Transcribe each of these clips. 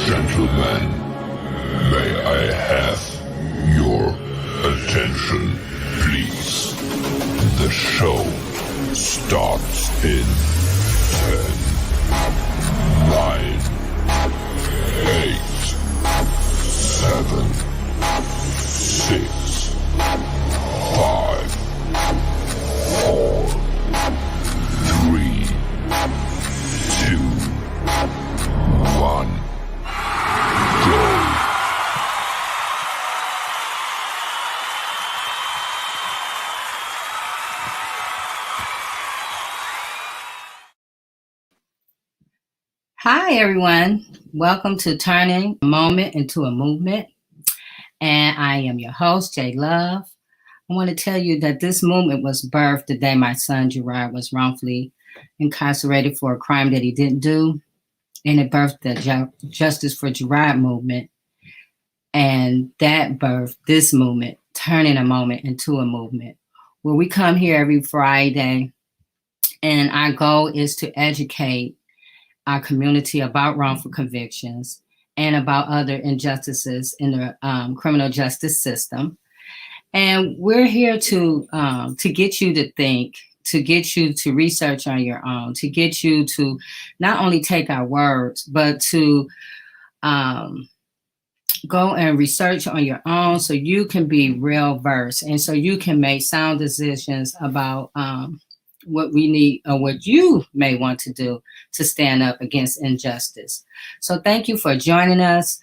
Gentlemen, may I have your attention, please? The show starts in 10, 9, 8, 7, 6, 5, 4, 3, 2, 1. Hi, everyone. Welcome to Turning a Moment into a Movement. And I am your host, J Love. I want to tell you that this movement was birthed the day my son, Gerard, was wrongfully incarcerated for a crime that he didn't do. And it birthed the Justice for Gerard movement. And that birthed this movement, turning a moment into a movement, where we come here every Friday. And our goal is to educate our community about wrongful convictions and about other injustices in the criminal justice system. And we're here to get you to think, to get you to research on your own, to get you to not only take our words, but to go and research on your own so you can be real versed and so you can make sound decisions about what we need or what you may want to do to stand up against injustice. So thank you for joining us.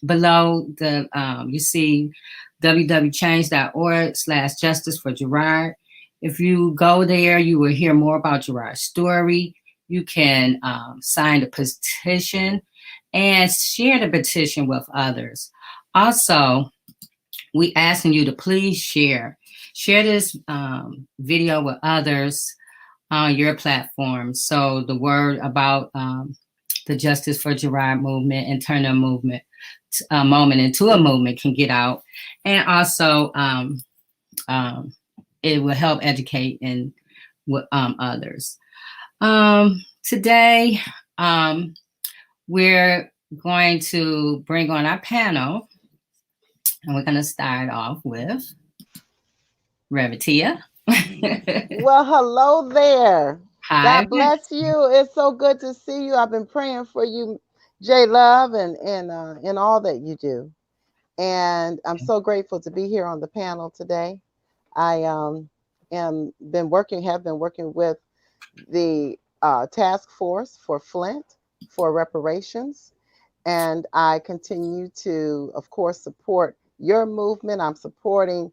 Below the you see www.change.org/justice for Gerard. If you go there, you will hear more about Gerard's story. You can sign the petition and share the petition with others. Also, we asking you to please share this video with others on your platform, so the word about the Justice for Gerard movement and turn a moment into a movement can get out, and also it will help educate and others. Today, we're going to bring on our panel, and we're going to start off with Reverend Tia. Well, hello there. Hi. God bless you. It's so good to see you. I've been praying for you, J Love, and all that you do. And I'm so grateful to be here on the panel today. I have been working with the task force for Flint for reparations, and I continue to, of course, support your movement. I'm supporting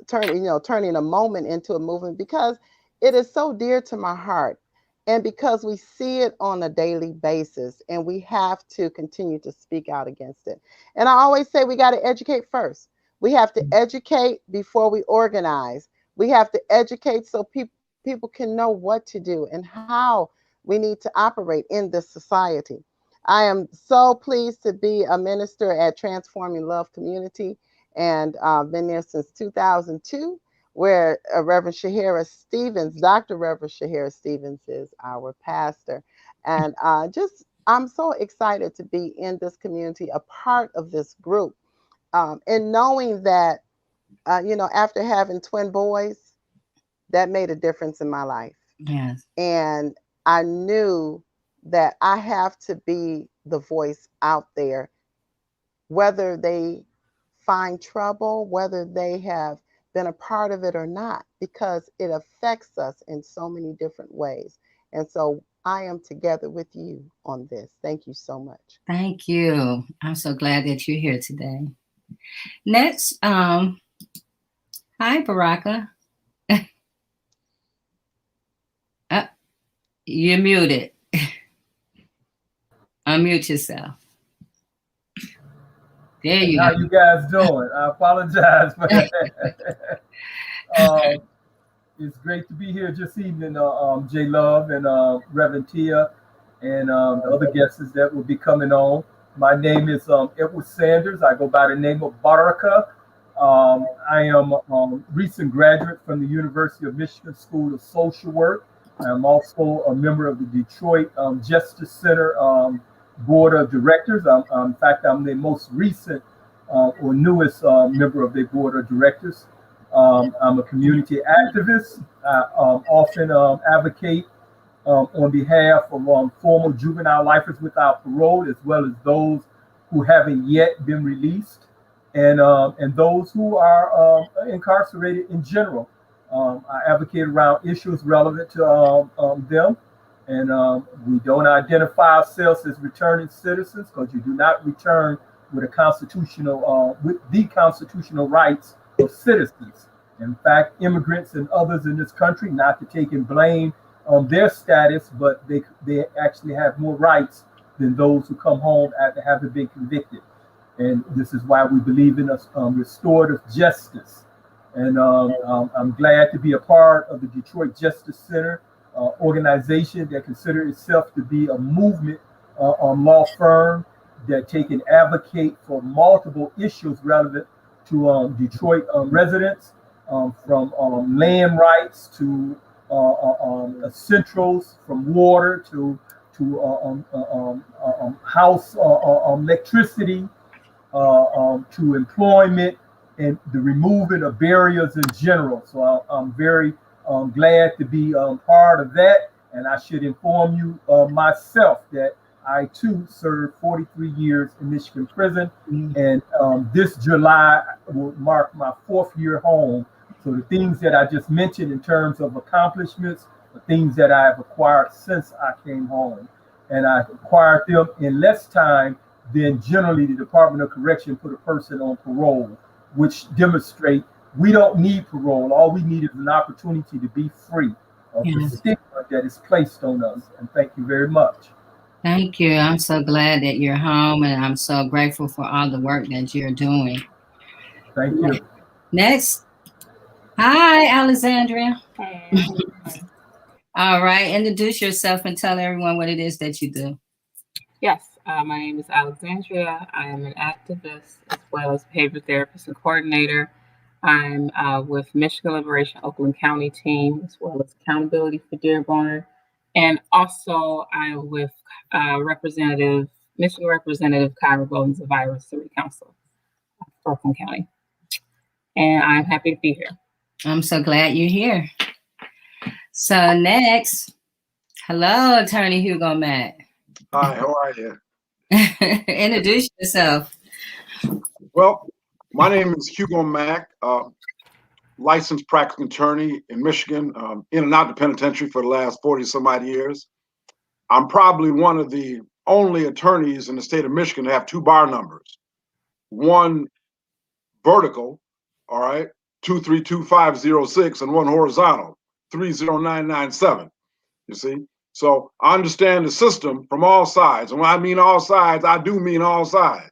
turning a moment into a movement because it is so dear to my heart, and because we see it on a daily basis, and we have to continue to speak out against it. And I always say we got to educate first. We have to educate before we organize. We have to educate so people can know what to do and how we need to operate in this society. I am so pleased to be a minister at Transforming Love Community, and been there since 2002, where Reverend Shahara Stevens, Dr. Reverend Shahara Stevens, is our pastor. And I'm so excited to be in this community, a part of this group, and knowing that, after having twin boys, that made a difference in my life. Yes. And I knew that I have to be the voice out there, whether they find trouble, whether they have been a part of it or not, because it affects us in so many different ways. And so I am together with you on this. Thank you so much. Thank you. I'm so glad that you're here today. Next, hi, Baraka. You're muted. Unmute yourself. There you How go. you guys doing? I apologize for that. It's great to be here this evening, J Love and Reverend Tia, and the other guests that will be coming on. My name is Edward Sanders. I go by the name of Baraka. I am a recent graduate from the University of Michigan School of Social Work. I'm also a member of the Detroit Justice Center Board of Directors. In fact, I'm the most recent or newest member of their Board of Directors. I'm a community activist. I often advocate on behalf of former juvenile lifers without parole, as well as those who haven't yet been released, and those who are incarcerated in general. I advocate around issues relevant to them, and we don't identify ourselves as returning citizens, because you do not return with the constitutional rights of citizens. In fact, immigrants and others in this country, not to take and blame their status, but they actually have more rights than those who come home after having been convicted. And this is why we believe in restorative justice. And I'm glad to be a part of the Detroit Justice Center organization that considers itself to be a movement law firm that take and advocate for multiple issues relevant to Detroit residents, from land rights to essentials, from water to house electricity, to employment, and the removing of barriers in general. So I'm very glad to be part of that. And I should inform you myself that I too served 43 years in Michigan prison, and this July will mark my 4th year home. So the things that I just mentioned in terms of accomplishments, the things that I've acquired since I came home, and I acquired them in less time than generally the Department of Correction put a person on parole, which demonstrate we don't need parole. All we need is an opportunity to be free of the stigma that is placed on us. And thank you very much. Thank you. I'm so glad that you're home, and I'm so grateful for all the work that you're doing. Thank you. Next. Hi, Alexandria. Hey. All right. Introduce yourself and tell everyone what it is that you do. Yes, my name is Alexandria. I am an activist as well as behavior therapist and coordinator. I'm with Michigan Liberation Oakland County team, as well as Accountability for Dearborn. And also I'm with Michigan Representative Kyra Bowden's Virus City Council for Oakland County. And I'm happy to be here. I'm so glad you're here. So next, hello, Attorney Hugo Mack. Hi, how are you? Introduce yourself. Well, my name is Hugo Mack, licensed practicing attorney in Michigan, in and out the penitentiary for the last 40 some odd years. I'm probably one of the only attorneys in the state of Michigan to have 2 bar numbers. One vertical, all right, 232-506, and one horizontal, 30997. You see? So I understand the system from all sides. And when I mean all sides, I do mean all sides.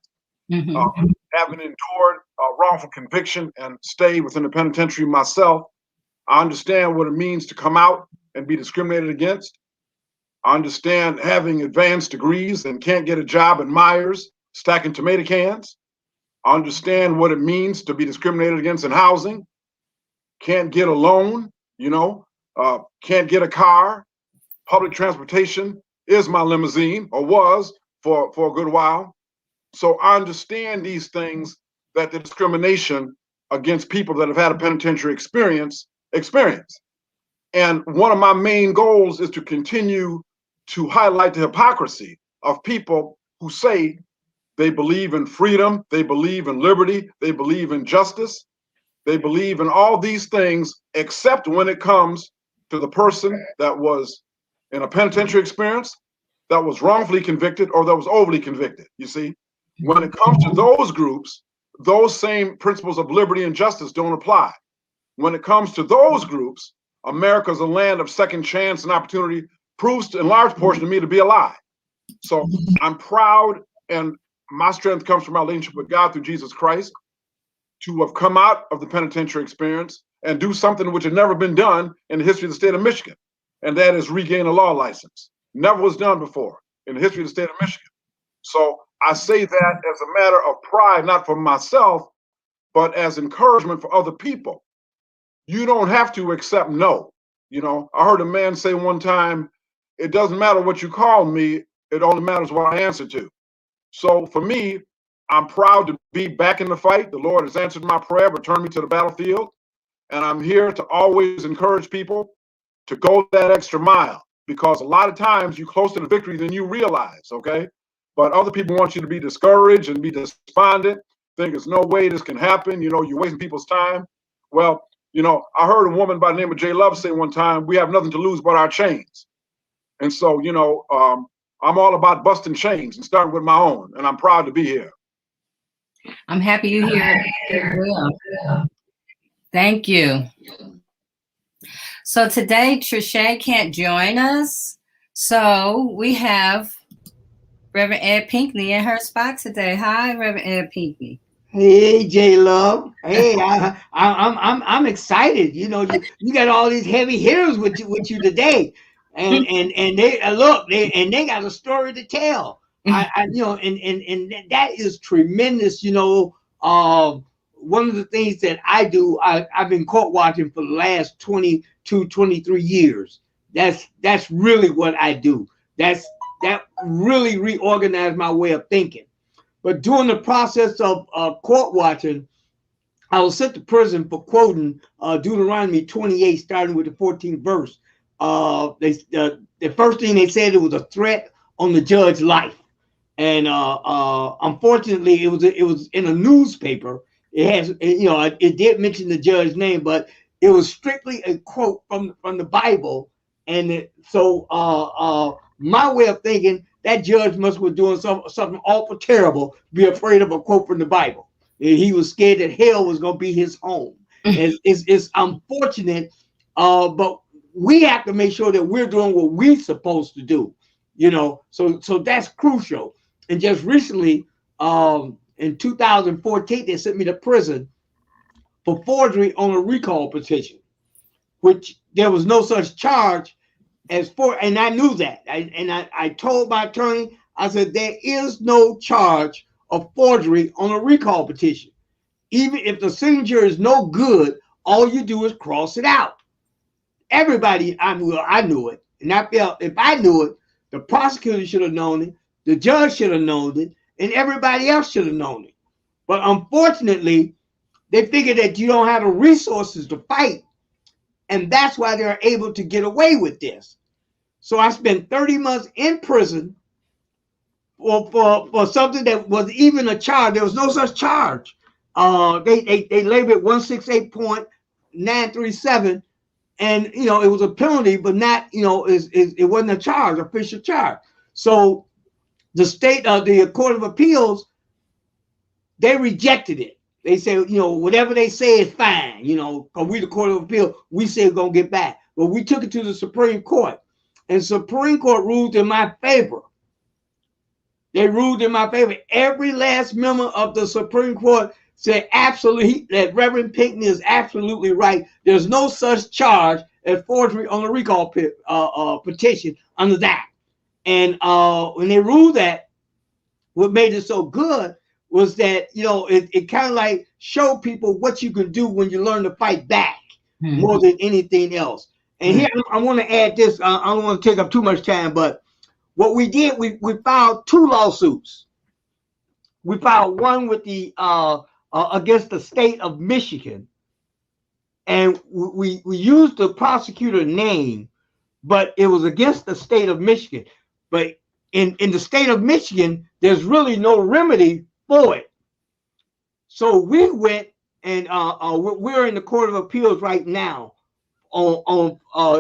Having endured a wrongful conviction and stayed within the penitentiary myself, I understand what it means to come out and be discriminated against. I understand having advanced degrees and can't get a job at Myers stacking tomato cans. I understand what it means to be discriminated against in housing. Can't get a loan, can't get a car. Public transportation is my limousine, or was for a good while. So I understand these things, that the discrimination against people that have had a penitentiary experience. And one of my main goals is to continue to highlight the hypocrisy of people who say they believe in freedom, they believe in liberty, they believe in justice, they believe in all these things, except when it comes to the person that was in a penitentiary experience, that was wrongfully convicted, or that was overly convicted. You see, when it comes to those groups, those same principles of liberty and justice don't apply. When it comes to those groups, America's a land of second chance and opportunity proves in large portion to me to be a lie. So I'm proud, and my strength comes from my relationship with God through Jesus Christ, to have come out of the penitentiary experience and do something which had never been done in the history of the state of Michigan, and that is regain a law license. Never was done before in the history of the state of Michigan. So I say that as a matter of pride, not for myself, but as encouragement for other people. You don't have to accept no. You know, I heard a man say one time, it doesn't matter what you call me, it only matters what I answer to. So for me, I'm proud to be back in the fight. The Lord has answered my prayer, returned me to the battlefield. And I'm here to always encourage people to go that extra mile, because a lot of times you're closer to victory than you realize, okay? But other people want you to be discouraged and be despondent, think there's no way this can happen, you know, you're wasting people's time. Well, you know, I heard a woman by the name of J Love say one time, we have nothing to lose but our chains. And so, you know, I'm all about busting chains and starting with my own, and I'm proud to be here. I'm happy you're here as well. Thank you. So today, Trisha can't join us. So we have Reverend Ed Pinckney in her spot today. Hi, Reverend Ed Pinckney. Hey, J Love. Hey, I'm excited. You know, you got all these heavy hitters with you today, and they look, they got a story to tell. You know, and that is tremendous. You know, one of the things that I do, I've been court watching for the last 22, 23 years. That's really what I do. That really reorganized my way of thinking. But during the process of court watching, I was sent to prison for quoting Deuteronomy 28, starting with the 14th verse. The first thing they said, it was a threat on the judge's life. And unfortunately, it was in a newspaper. It has, you know, it did mention the judge's name, but it was strictly a quote from the Bible. And so my way of thinking, that judge must have been doing something awful terrible, be afraid of a quote from the Bible. He was scared that hell was going to be his home. It's unfortunate, but we have to make sure that we're doing what we're supposed to do, you know, so that's crucial. And just recently, in 2014, they sent me to prison for forgery on a recall petition, which there was no such charge as for, and I knew that. I told my attorney, I said, there is no charge of forgery on a recall petition. Even if the signature is no good, all you do is cross it out. Everybody, I knew it. And I felt if I knew it, the prosecutor should have known it, the judge should have known it, and everybody else should have known it. But unfortunately, they figure that you don't have the resources to fight. And that's why they're able to get away with this. So I spent 30 months in prison for something that was even a charge. There was no such charge. They labeled it 168.937, and you know it was a penalty, but not, you know, it wasn't a charge, official charge. So the the Court of Appeals, they rejected it. They said, you know, whatever they say is fine. You know, because we the Court of Appeal, we say we're gonna get back, but we took it to the Supreme Court. And Supreme Court ruled in my favor. They ruled in my favor. Every last member of the Supreme Court said absolutely that Reverend Pinckney is absolutely right. There's no such charge as forgery on a recall petition under that. And when they ruled that, what made it so good was that, you know, it kind of like showed people what you can do when you learn to fight back more than anything else. And here, I want to add this. I don't want to take up too much time, but what we did, we filed 2 lawsuits. We filed one with the against the state of Michigan, and we used the prosecutor name, but it was against the state of Michigan. But in the state of Michigan, there's really no remedy for it. So we went, and we're in the Court of Appeals right now on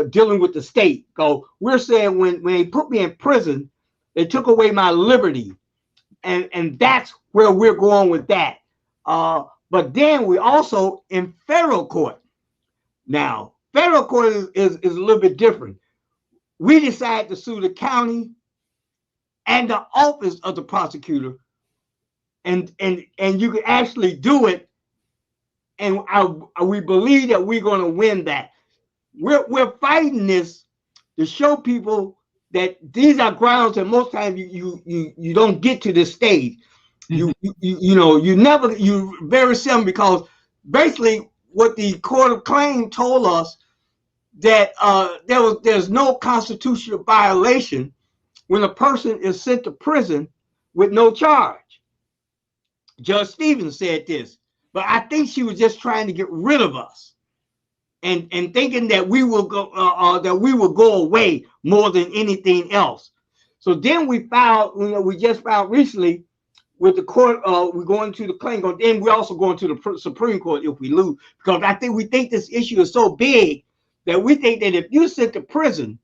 dealing with the state. So we're saying when they put me in prison, they took away my liberty, and that's where we're going with that. But then we also in federal court. Now, federal court is a little bit different. We decided to sue the county and the office of the prosecutor, and you can actually do it. And we believe that we're going to win that. We're fighting this to show people that these are grounds that most times you don't get to this stage. You very seldom, because basically what the Court of Claim told us, that there's no constitutional violation when a person is sent to prison with no charge. Judge Stevens said this, but I think she was just trying to get rid of us, and thinking that we will go away more than anything else. So then we filed, we just filed recently with the court. We're going to the claim court, and we're also going to the Supreme Court if we lose, because we think this issue is so big that we think that if you sent to prison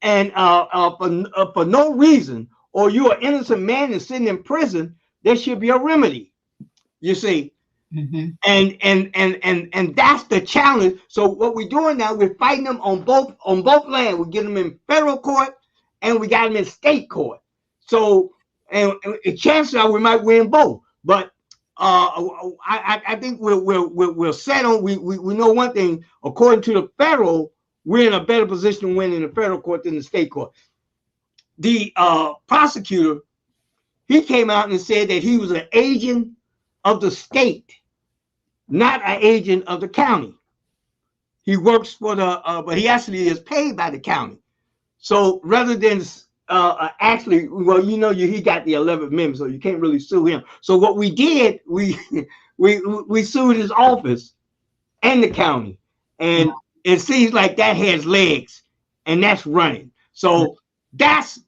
and for no reason, or you're an innocent man and sitting in prison, there should be a remedy. You see, and that's the challenge. So what we're doing now, we're fighting them on both lands. We get them in federal court, and we got them in state court. So, and chances are we might win both. But I think we're set on. We know one thing. According to the federal, we're in a better position to win in the federal court than the state court. The prosecutor, he came out and said that he was an agent of the state, not an agent of the county. He works for but he actually is paid by the county. So rather than actually, well, he got the 11th Amendment, so you can't really sue him. So what we did, we sued his office and the county, and it seems like that has legs, and that's running. So that's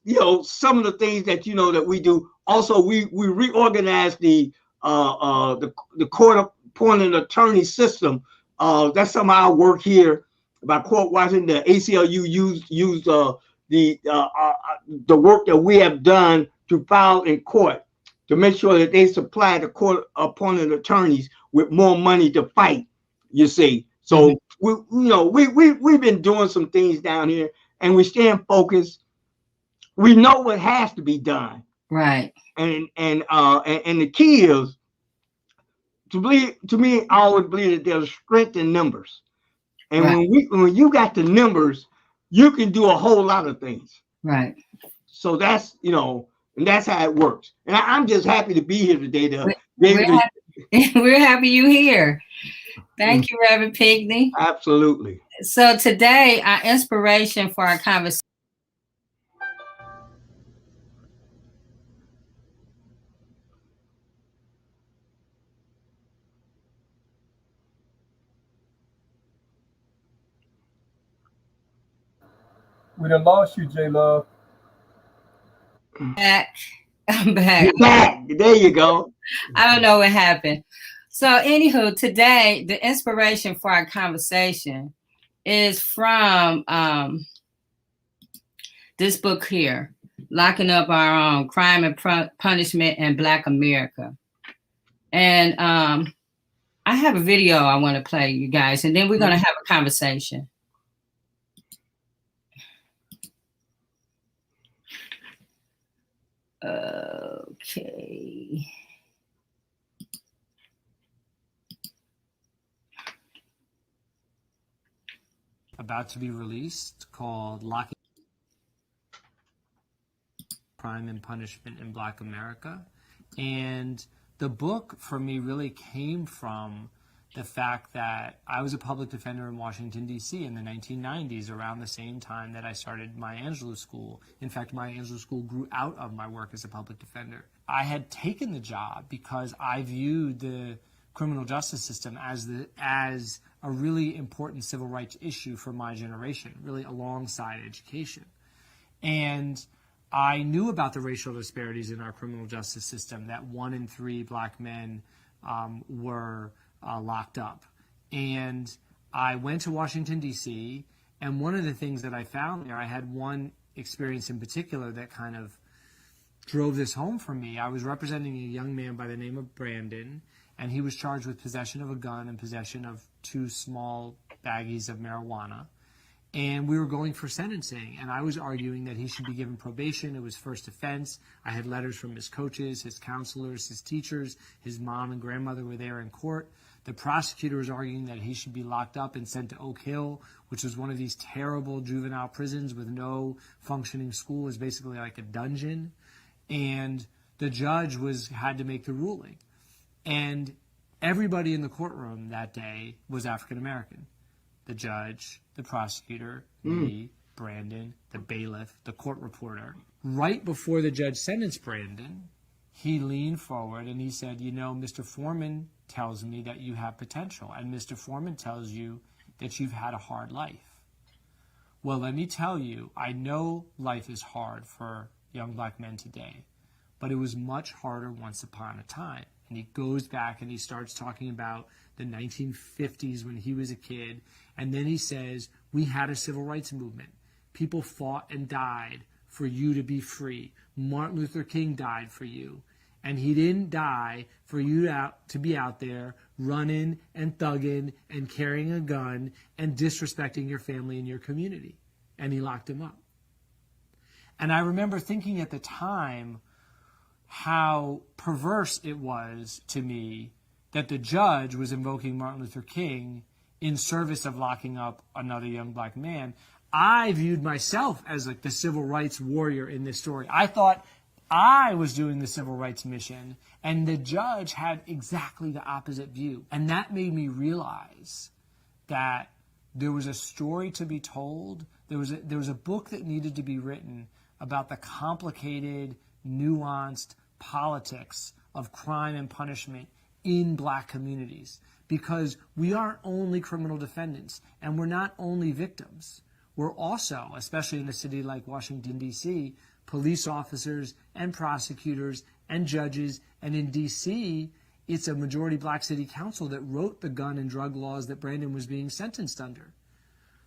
some of the things that that we do. Also, we reorganized the court appointed attorney system. That's some of our work here by court watching. The ACLU used the work that we have done to file in court to make sure that they supply the court appointed attorneys with more money to fight. You see, so we've been doing some things down here, and we staying focused. We know what has to be done, right? And the key is to believe. To me, I always believe that there's strength in numbers, and when you got the numbers, you can do a whole lot of things. Right. So that's and that's how it works. And I'm just happy to be here today. We're happy you here. Thank you, Reverend Pinkney. Absolutely. So today, our inspiration for our conversation. We done lost you, J Love. I'm back. You're back. There you go. I don't know what happened. So anywho, today, the inspiration for our conversation is from this book here, Locking Up Our Own, Crime and Punishment in Black America. And I have a video I want to play, you guys, and then we're going to have a conversation. Okay. About to be released, called Locking Crime and Punishment in Black America. And the book for me really came from the fact that I was a public defender in Washington, D.C. in the 1990s, around the same time that I started Maya Angelou School. In fact, Maya Angelou School grew out of my work as a public defender. I had taken the job because I viewed the criminal justice system as a really important civil rights issue for my generation, really alongside education. And I knew about the racial disparities in our criminal justice system, that 1 in 3 black men were locked up. And I went to Washington, D.C., and one of the things that I found there, I had one experience in particular that kind of drove this home for me. I was representing a young man by the name of Brandon, and he was charged with possession of a gun and possession of 2 small baggies of marijuana. And we were going for sentencing, and I was arguing that he should be given probation. It was first offense. I had letters from his coaches, his counselors, his teachers. His mom and grandmother were there in court. The prosecutor was arguing that he should be locked up and sent to Oak Hill, which was one of these terrible juvenile prisons with no functioning school. It was basically like a dungeon. And the judge had to make the ruling. And everybody in the courtroom that day was African American. the judge, the prosecutor, me, Brandon, the bailiff, the court reporter. Right before the judge sentenced Brandon, he leaned forward and he said, you know, Mr. Foreman tells me that you have potential, and Mr. Foreman tells you that you've had a hard life. Well, let me tell you, I know life is hard for young black men today, but it was much harder once upon a time. And he goes back and he starts talking about the 1950s when he was a kid. And then he says, we had a civil rights movement. People fought and died for you to be free. Martin Luther King died for you. And he didn't die for you to be out there running and thugging and carrying a gun and disrespecting your family and your community. And he locked him up. And I remember thinking at the time how perverse it was to me that the judge was invoking Martin Luther King in service of locking up another young black man. I viewed myself as like the civil rights warrior in this story. I thought I was doing the civil rights mission, and the judge had exactly the opposite view. And that made me realize that there was a story to be told. There was a book that needed to be written about the complicated, nuanced politics of crime and punishment in black communities, because we aren't only criminal defendants and we're not only victims. We're also, especially in a city like Washington, D.C., police officers and prosecutors and judges. And in D.C., it's a majority black city council that wrote the gun and drug laws that Brandon was being sentenced under.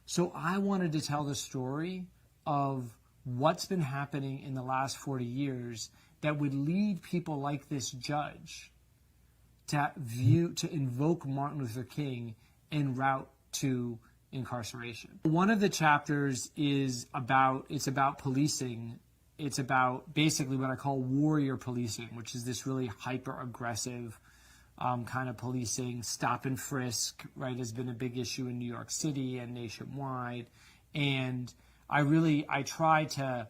So I wanted to tell the story of what's been happening in the last 40 years that would lead people like this judge to invoke Martin Luther King en route to incarceration. One of the chapters is about policing. It's about basically what I call warrior policing, which is this really hyper-aggressive kind of policing. Stop and frisk, right, has been a big issue in New York City and nationwide. And I try to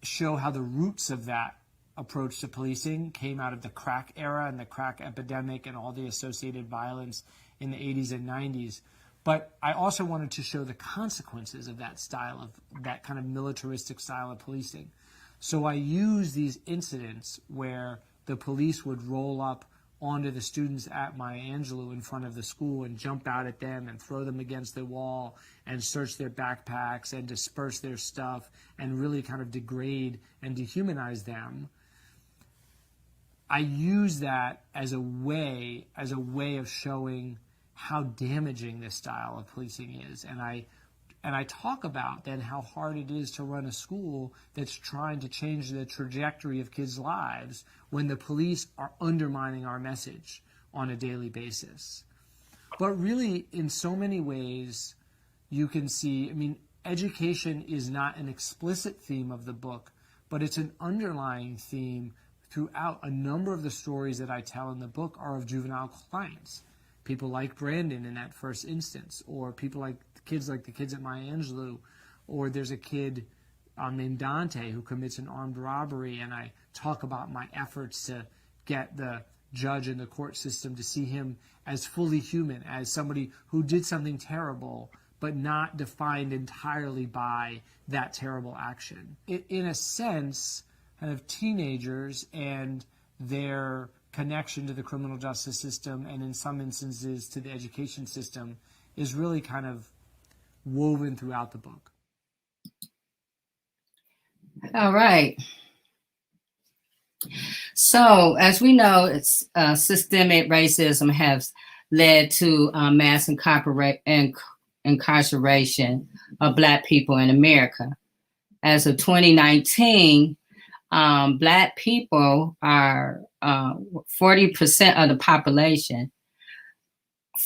show how the roots of that approach to policing came out of the crack era and the crack epidemic and all the associated violence in the 80s and 90s. But I also wanted to show the consequences of that style, of that kind of militaristic style of policing. So I use these incidents where the police would roll up onto the students at Maya Angelou in front of the school and jump out at them and throw them against the wall and search their backpacks and disperse their stuff and really kind of degrade and dehumanize them. I use that as a way of showing how damaging this style of policing is. And I talk about then how hard it is to run a school that's trying to change the trajectory of kids' lives when the police are undermining our message on a daily basis. But really, in so many ways, you can see, I mean, education is not an explicit theme of the book, but it's an underlying theme throughout. A number of the stories that I tell in the book are of juvenile clients. People like Brandon in that first instance, or people like the kids at Maya Angelou, or there's a kid named Dante who commits an armed robbery, and I talk about my efforts to get the judge and the court system to see him as fully human, as somebody who did something terrible, but not defined entirely by that terrible action. In a sense, kind of teenagers and their connection to the criminal justice system, and in some instances to the education system, is really kind of woven throughout the book. All right. So, as we know, it's systemic racism has led to mass incarceration of Black people in America. As of 2019, Black people are 40% of the population.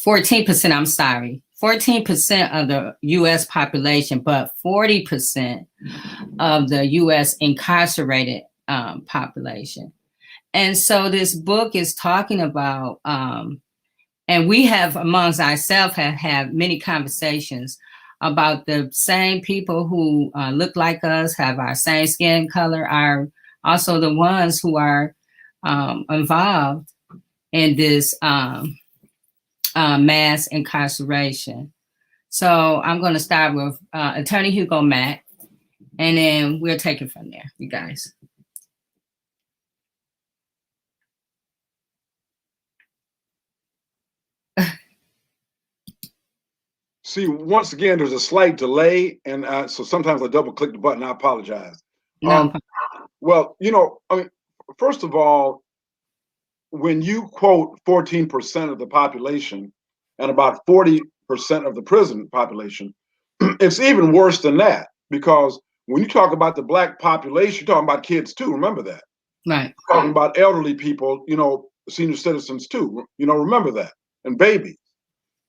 14%, I'm sorry. 14% of the U.S. population, but 40% of the U.S. incarcerated population. And so this book is talking about, and we have amongst ourselves have had many conversations about the same people who look like us, have our same skin color, are also the ones who are involved in this mass incarceration. So I'm going to start with Attorney Hugo Mack, and then we'll take it from there, you guys. See, once again, there's a slight delay, and so sometimes I double click the button. I apologize. No. Well, I mean, first of all, when you quote 14% of the population and about 40% of the prison population, it's even worse than that, because when you talk about the Black population, you're talking about kids too. Remember that. Right. You're talking about elderly people, senior citizens too. Remember that, and babies.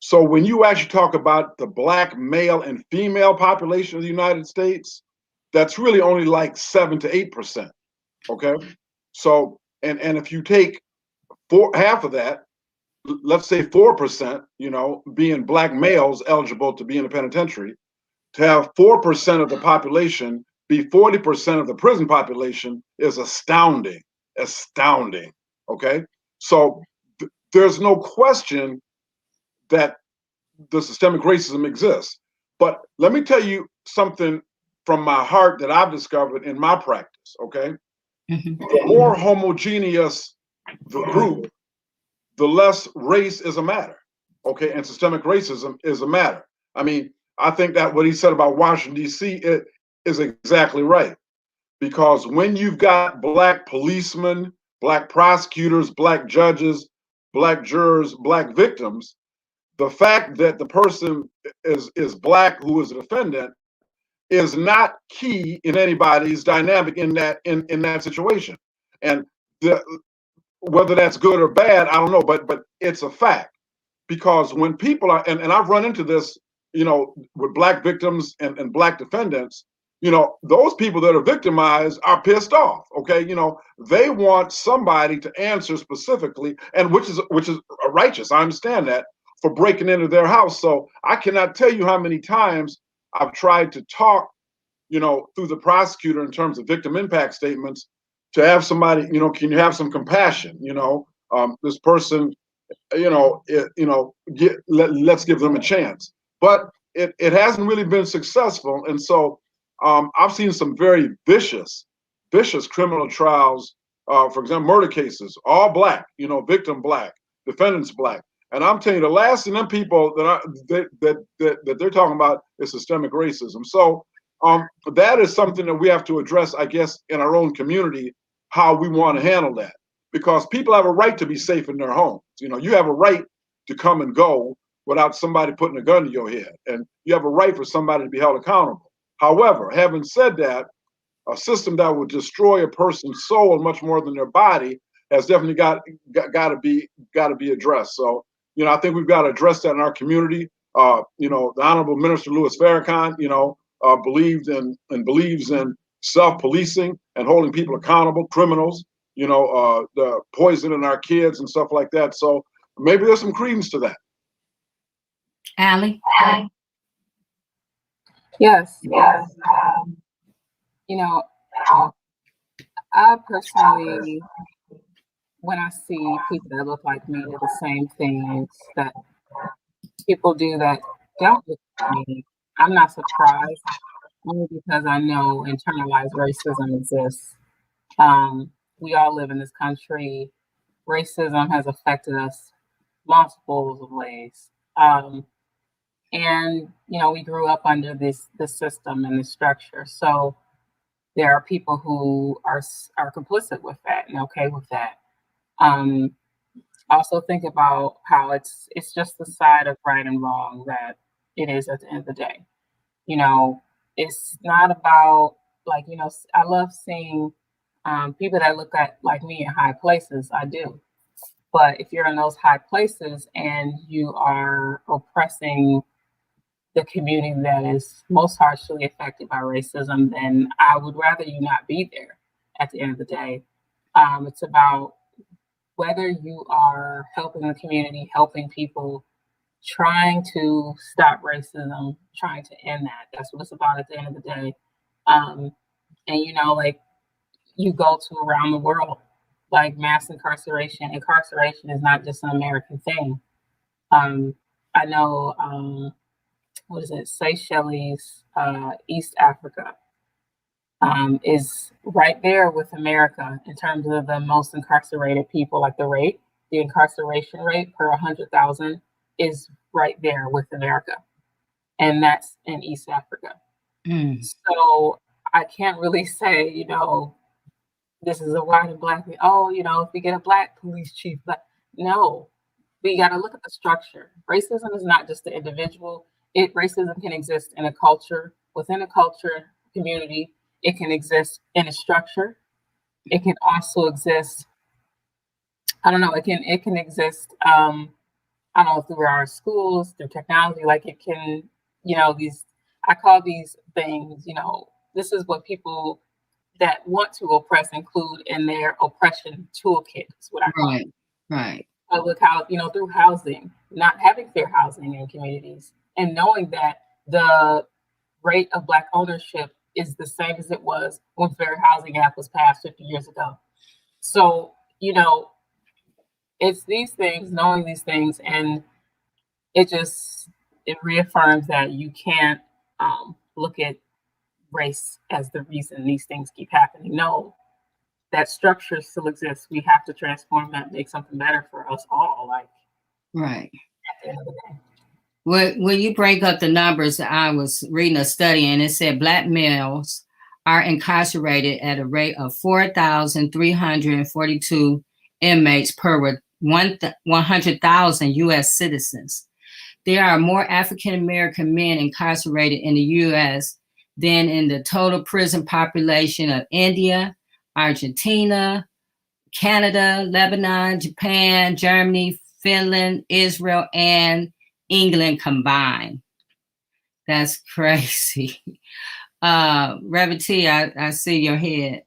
So when you actually talk about the Black male and female population of the United States, that's really only like 7 to 8%. Okay. So, and if you take half of that, let's say 4%, being Black males eligible to be in the penitentiary, to have 4% of the population be 40% of the prison population is astounding. Okay. So there's no question that the systemic racism exists. But let me tell you something from my heart that I've discovered in my practice, okay? Mm-hmm. The more homogeneous the group, the less race is a matter, okay? And systemic racism is a matter. I mean, I think that what he said about Washington, D.C. is exactly right. Because when you've got Black policemen, Black prosecutors, Black judges, Black jurors, Black victims, the fact that the person is Black who is a defendant is not key in anybody's dynamic in that situation. And whether that's good or bad, I don't know, but it's a fact. Because when people are, and I've run into this, with Black victims and Black defendants, those people that are victimized are pissed off. Okay, they want somebody to answer specifically, and which is righteous. I understand that, for breaking into their house. So I cannot tell you how many times I've tried to talk, through the prosecutor in terms of victim impact statements, to have somebody, can you have some compassion? This person, let's give them a chance. But it hasn't really been successful. And so I've seen some very vicious criminal trials, for example, murder cases, all Black, victim Black, defendants Black. And I'm telling you, the last of them people that they're talking about is systemic racism. So that is something that we have to address, I guess, in our own community, how we want to handle that. Because people have a right to be safe in their homes. You have a right to come and go without somebody putting a gun to your head. And you have a right for somebody to be held accountable. However, having said that, a system that would destroy a person's soul much more than their body has definitely got to be addressed. So, I think we've got to address that in our community. The Honorable Minister Louis Farrakhan, believed in and believes in self-policing and holding people accountable, criminals, the poisoning our kids and stuff like that. So maybe there's some credence to that. Allie? Yes. I personally, when I see people that look like me, do the same things that people do that don't look like me, I'm not surprised, only because I know internalized racism exists. We all live in this country. Racism has affected us multiples of ways. And we grew up under this system and this structure. So there are people who are complicit with that and okay with that. Also think about how it's just the side of right and wrong that it is at the end of the day. It's not about I love seeing people that look at like me in high places. I do. But if you're in those high places and you are oppressing the community that is most harshly affected by racism, then I would rather you not be there at the end of the day. It's about whether you are helping the community, helping people, trying to stop racism, trying to end that. That's what it's about at the end of the day. And you go to around the world, like mass incarceration. Incarceration is not just an American thing. I know what is it, Seychelles, East Africa, is right there with America in terms of the most incarcerated people, like the incarceration rate per 100,000 is right there with America. And that's in East Africa. So I can't really say, this is a white and black thing. Oh, if we get a black police chief, but no, we got to look at the structure. Racism is not just the individual. Racism can exist in a culture, within a culture, community. It can exist in a structure. It can also exist. I don't know. It can exist. I don't know, through our schools, through technology. Like it can, I call these things. This is what people that want to oppress include in their oppression toolkit. Is what I call it. Right. Public house, through housing, not having fair housing in communities, and knowing that the rate of Black ownership is the same as it was when Fair Housing Act was passed 50 years ago. So, it's these things, knowing these things, and it reaffirms that you can't look at race as the reason these things keep happening. No, that structure still exists. We have to transform that, make something better for us all. Right. At the end of the day. When you break up the numbers, I was reading a study and it said Black males are incarcerated at a rate of 4,342 inmates per 100,000 U.S. citizens. There are more African American men incarcerated in the U.S. than in the total prison population of India, Argentina, Canada, Lebanon, Japan, Germany, Finland, Israel, and England combined. That's crazy. Reverend T, I see your head.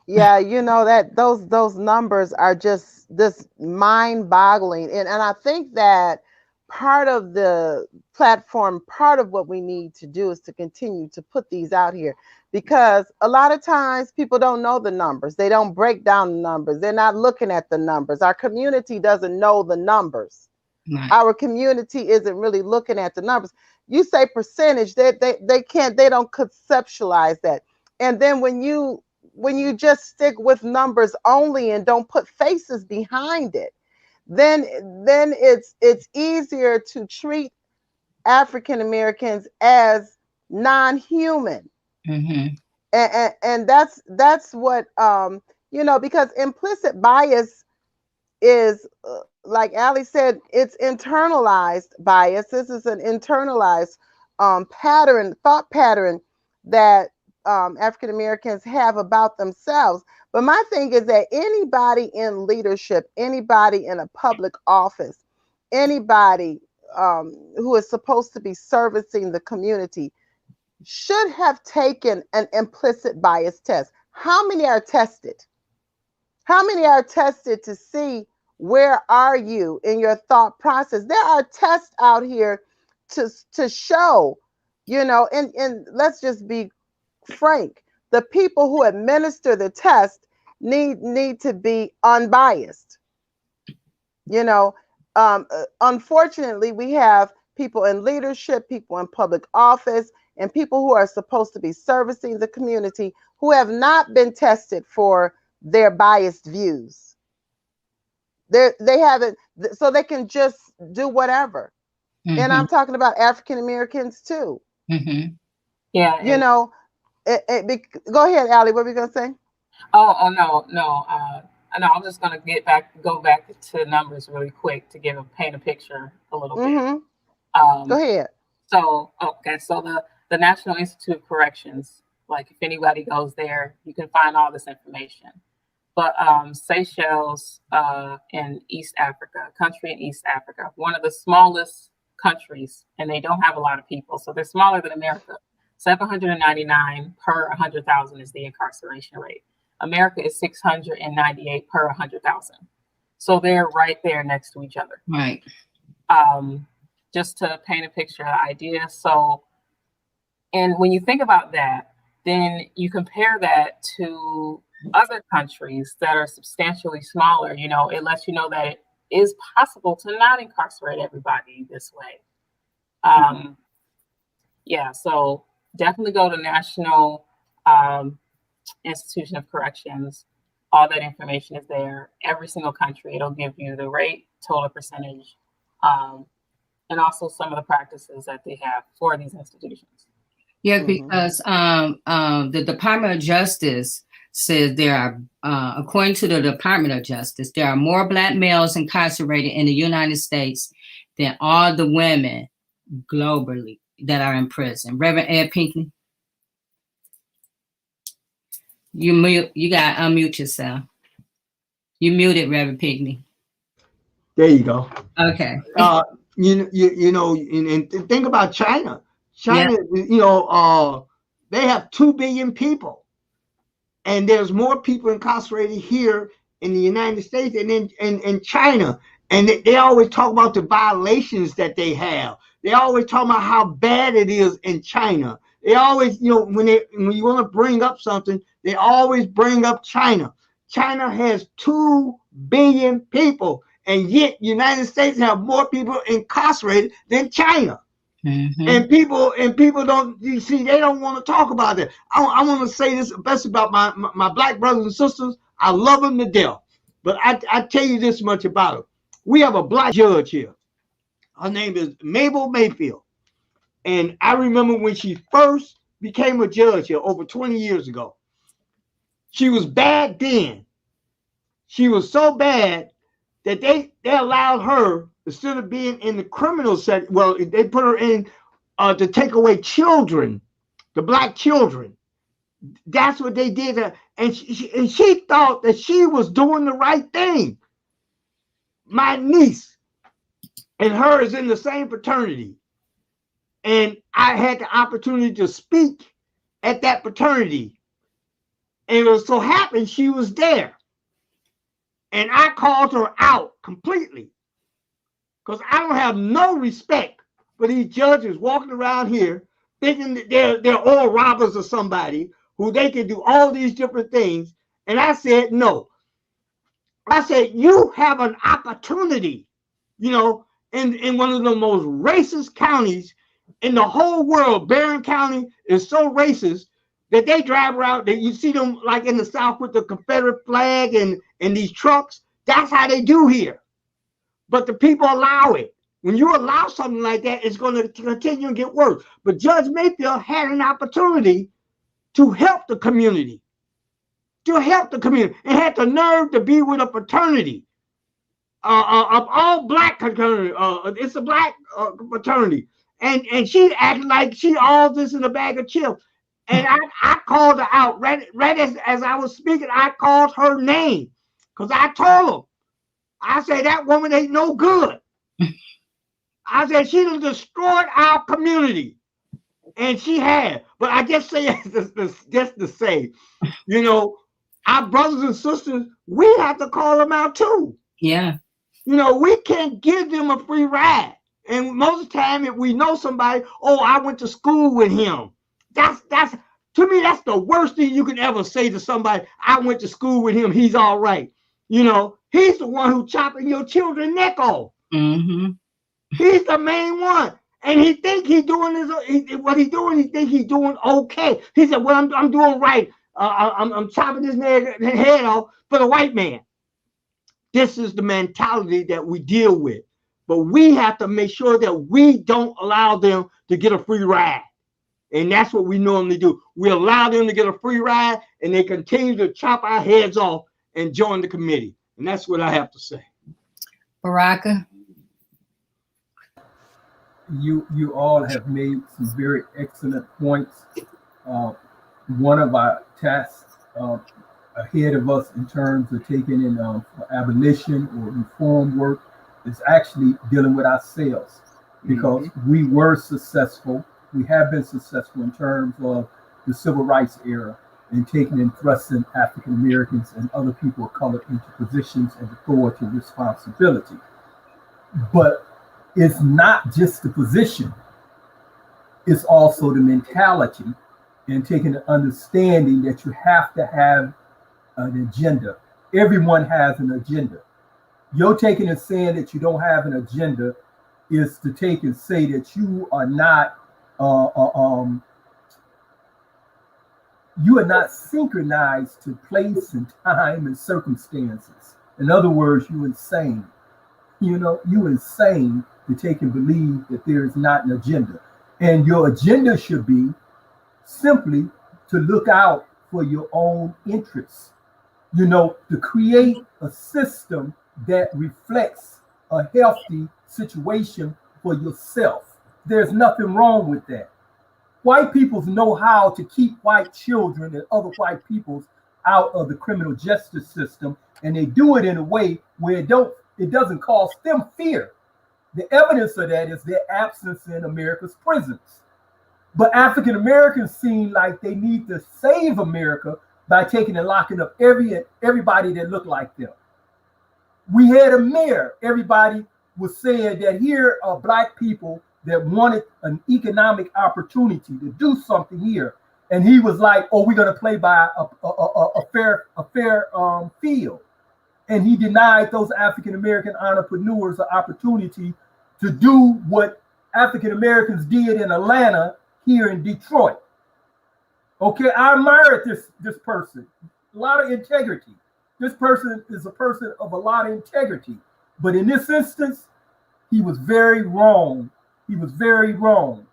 Yeah, that those numbers are just this mind-boggling. And I think that part of the platform, part of what we need to do is to continue to put these out here, because a lot of times people don't know the numbers. They don't break down the numbers. They're not looking at the numbers. Our community doesn't know the numbers. Right. Our community isn't really looking at the numbers. You say percentage, they don't conceptualize that. And then when you just stick with numbers only and don't put faces behind it, then it's easier to treat African Americans as non-human. Mm-hmm. And that's what because implicit bias is, like Ali said, it's internalized bias. This is an internalized thought pattern that African Americans have about themselves. But my thing is that anybody in leadership, anybody in a public office, anybody who is supposed to be servicing the community should have taken an implicit bias test. How many are tested? How many are tested to see where are you in your thought process? There are tests out here to show, and let's just be frank. The people who administer the test need to be unbiased. Unfortunately, we have people in leadership, people in public office, and people who are supposed to be servicing the community who have not been tested for their biased views. They haven't, so they can just do whatever. Mm-hmm. And I'm talking about African Americans too. Mm-hmm. Yeah. Go ahead, Allie. What were you gonna say? Oh no. I'm just gonna go back to numbers really quick to paint a picture a little bit. Go ahead. So the National Institute of Corrections, like if anybody goes there, you can find all this information. But Seychelles in East Africa, country in East Africa, one of the smallest countries, and they don't have a lot of people, so they're smaller than America. 799 per 100,000 is the incarceration rate. America is 698 per 100,000. So they're right there next to each other. Right. Just to paint a picture, idea. So, and when you think about that, then you compare that to other countries that are substantially smaller. It lets you know that it is possible to not incarcerate everybody this way. Yeah, so definitely go to National Institution of Corrections. All that information is there. Every single country, it'll give you the rate, total percentage, and also some of the practices that they have for these institutions. Yeah, because the Department of Justice says there are, according to the Department of Justice, there are more Black males incarcerated in the United States than all the women globally that are in prison. Reverend Ed Pinckney, you got to unmute yourself. You muted, Reverend Pinckney. There you go. Okay. You know, and think about China. China, you know, they have 2 billion people, and there's more people incarcerated here in the United States and in China. And they always talk about the violations that they have. They always talk about how bad it is in China. They always, you know, when you want to bring up something, they always bring up China. China has 2 billion people, and yet United States have more people incarcerated than China. And people don't, you see, they don't want to talk about that. I want to say this best about my Black brothers and sisters. I love them to death, but I tell you this much about them. We have a Black judge here. Her name is Mabel Mayfield, and I remember when she first became a judge here over 20 years ago. She was bad then. She was so bad that they allowed her, instead of being in the criminal section, well, they put her in to take away children, the Black children. That's what they did. And she thought that she was doing the right thing. My niece and her is in the same fraternity. And I had the opportunity to speak at that fraternity. And it was so happened she was there. And I called her out completely, because I don't have no respect for these judges walking around here thinking that they're all robbers or somebody who they can do all these different things. And I said, no. I said, you have an opportunity, you know, in one of the most racist counties in the whole world. Barron County is so racist that they drive around, that you see them like in the South with the Confederate flag and these trucks. That's how they do here. But the people allow it. When you allow something like that, it's going to continue and get worse. But Judge Mayfield had an opportunity to help the community, and had the nerve to be with a fraternity, of all Black fraternity. It's a Black fraternity. And she acted like she all this in a bag of chips. And I called her out right as I was speaking. I called her name, because I told her, I said, that woman ain't no good. I said, she done destroyed our community. And she had. But I just say, just to say, you know, our brothers and sisters, we have to call them out too. Yeah. You know, we can't give them a free ride. And most of the time, if we know somebody, oh, I went to school with him. That's to me, that's the worst thing you can ever say to somebody. I went to school with him. He's all right. You know, he's the one who chopping your children's neck off. He's the main one. And he think he's doing what he's doing. He think he's doing okay. He said, well, I'm doing right. I'm chopping his head off for the white man. This is the mentality that we deal with. But we have to make sure that we don't allow them to get a free ride. And that's what we normally do. We allow them to get a free ride, and they continue to chop our heads off and join the committee. And that's what I have to say. Baraka? You all have made some very excellent points. One of our tasks ahead of us in terms of taking in abolition or reform work is actually dealing with ourselves, because we were successful. We have been successful in terms of the civil rights era in taking and thrusting African Americans and other people of color into positions of authority and responsibility. But it's not just the position, it's also the mentality, and taking the understanding that you have to have an agenda. Everyone has an agenda. You're taking and saying that you don't have an agenda is to take and say that you are not you are not synchronized to place and time and circumstances. In other words, you insane. You insane to take and believe that there is not an agenda. And your agenda should be simply to look out for your own interests, to create a system that reflects a healthy situation for yourself. There's nothing wrong with that. White peoples know how to keep white children and other white peoples out of the criminal justice system, and they do it in a way where it doesn't cause them fear. The evidence of that is their absence in America's prisons. But African Americans seem like they need to save America by taking and locking up everybody that looked like them. We had a mayor. Everybody was saying that here are Black people that wanted an economic opportunity to do something here, and he was like, "Oh, we're going to play by a fair field," and he denied those African American entrepreneurs the opportunity to do what African Americans did in Atlanta here in Detroit. Okay, I admire this person, a lot of integrity. This person is a person of a lot of integrity, but in this instance, he was very wrong. He was very wrong.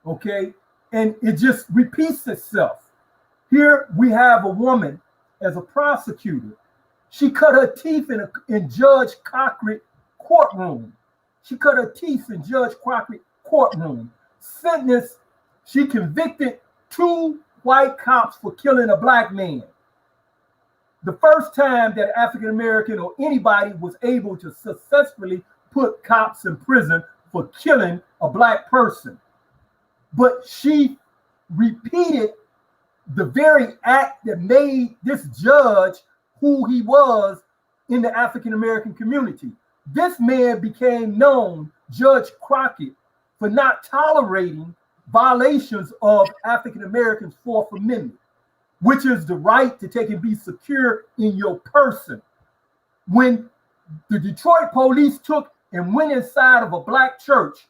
Okay, and it just repeats itself. Here we have a woman as a prosecutor. She cut her teeth in Judge Cochran courtroom. She cut her teeth in Judge Cochran courtroom. Sentenced, she convicted 2 white cops for killing a Black man. The first time that African American or anybody was able to successfully put cops in prison for killing a Black person. But she repeated the very act that made this judge who he was in the African American community. This man became known, Judge Crockett, for not tolerating violations of African Americans' Fourth Amendment, which is the right to take and be secure in your person. When the Detroit police took and went inside of a Black church,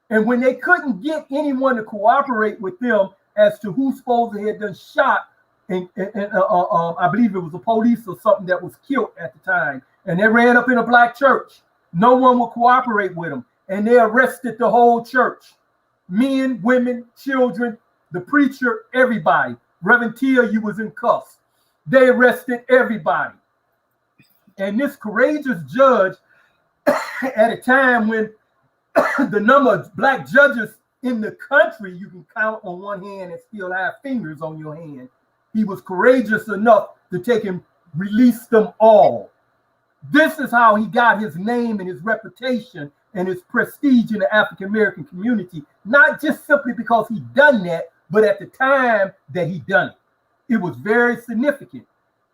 and when they couldn't get anyone to cooperate with them as to who supposedly had been shot, and I believe it was a police or something that was killed at the time, and they ran up in a Black church, no one would cooperate with them, and they arrested the whole church. Men, women, children, the preacher, everybody. Reverend Tia, you was in cuffs. They arrested everybody. And this courageous judge, at a time when the number of Black judges in the country, you can count on one hand and still have fingers on your hand, he was courageous enough to take and release them all. This is how he got his name and his reputation and his prestige in the African American community, not just simply because he done that, but at the time that he done it. It was very significant.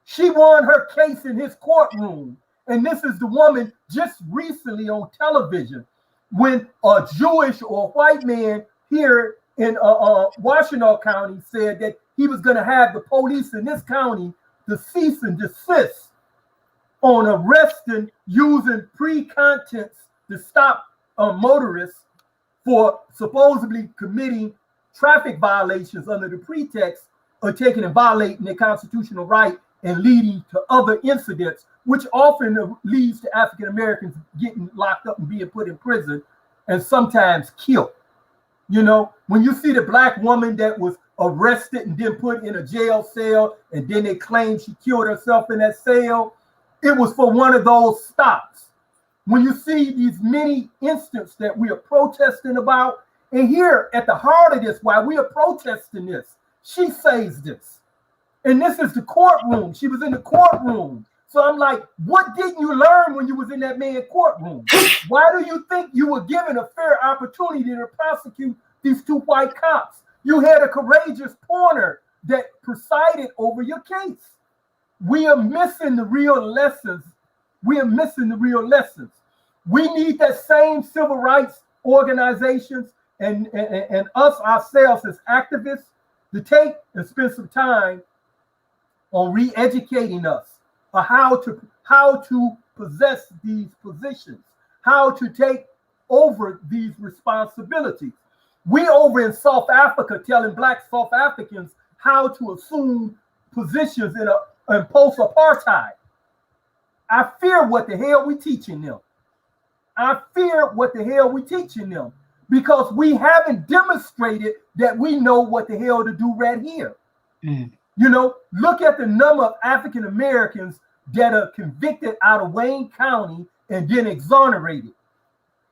She won her case in his courtroom. And this is the woman just recently on television when a Jewish or a white man here in Washington County said that he was going to have the police in this county to cease and desist on arresting using pre-contents to stop motorists for supposedly committing traffic violations under the pretext of taking and violating their constitutional right and leading to other incidents, which often leads to African Americans getting locked up and being put in prison and sometimes killed. When you see the Black woman that was arrested and then put in a jail cell, and then they claim she killed herself in that cell, it was for one of those stops. When you see these many instances that we are protesting about, and here at the heart of this, while we are protesting this, she says this. And this is the courtroom. She was in the courtroom. So I'm like, what didn't you learn when you was in that man's courtroom? Why do you think you were given a fair opportunity to prosecute these 2 white cops? You had a courageous pointer that presided over your case. We are missing the real lessons. We are missing the real lessons. We need that same civil rights organizations and us ourselves as activists to take and spend some time on re-educating us on how to possess these positions, how to take over these responsibilities. We over in South Africa telling Black South Africans how to assume positions in post-apartheid. I fear what the hell we teaching them. I fear what the hell we teaching them, because we haven't demonstrated that we know what the hell to do right here. Mm. You know, look at the number of African Americans that are convicted out of Wayne County and then exonerated.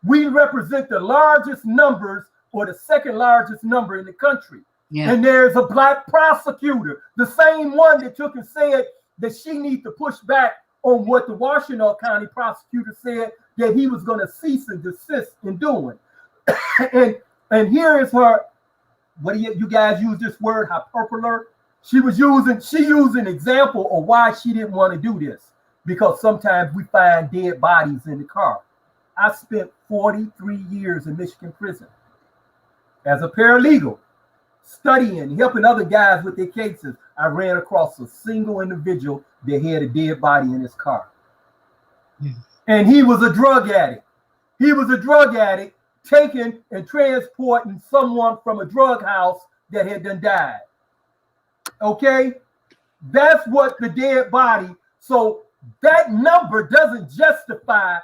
We represent the largest numbers, or the second largest number in the country. Yeah. And there's a Black prosecutor, the same one that took and said that she needs to push back on what the Washington County prosecutor said that he was going to cease and desist in doing. and here is her, what do you guys use this word, hyperbola? She used an example of why she didn't want to do this, because sometimes we find dead bodies in the car. I spent 43 years in Michigan prison as a paralegal, studying, helping other guys with their cases. I ran across a single individual that had a dead body in his car. And he was a drug addict. He was a drug addict taking and transporting someone from a drug house that had done died. Okay? That's what the dead body. So that number doesn't justify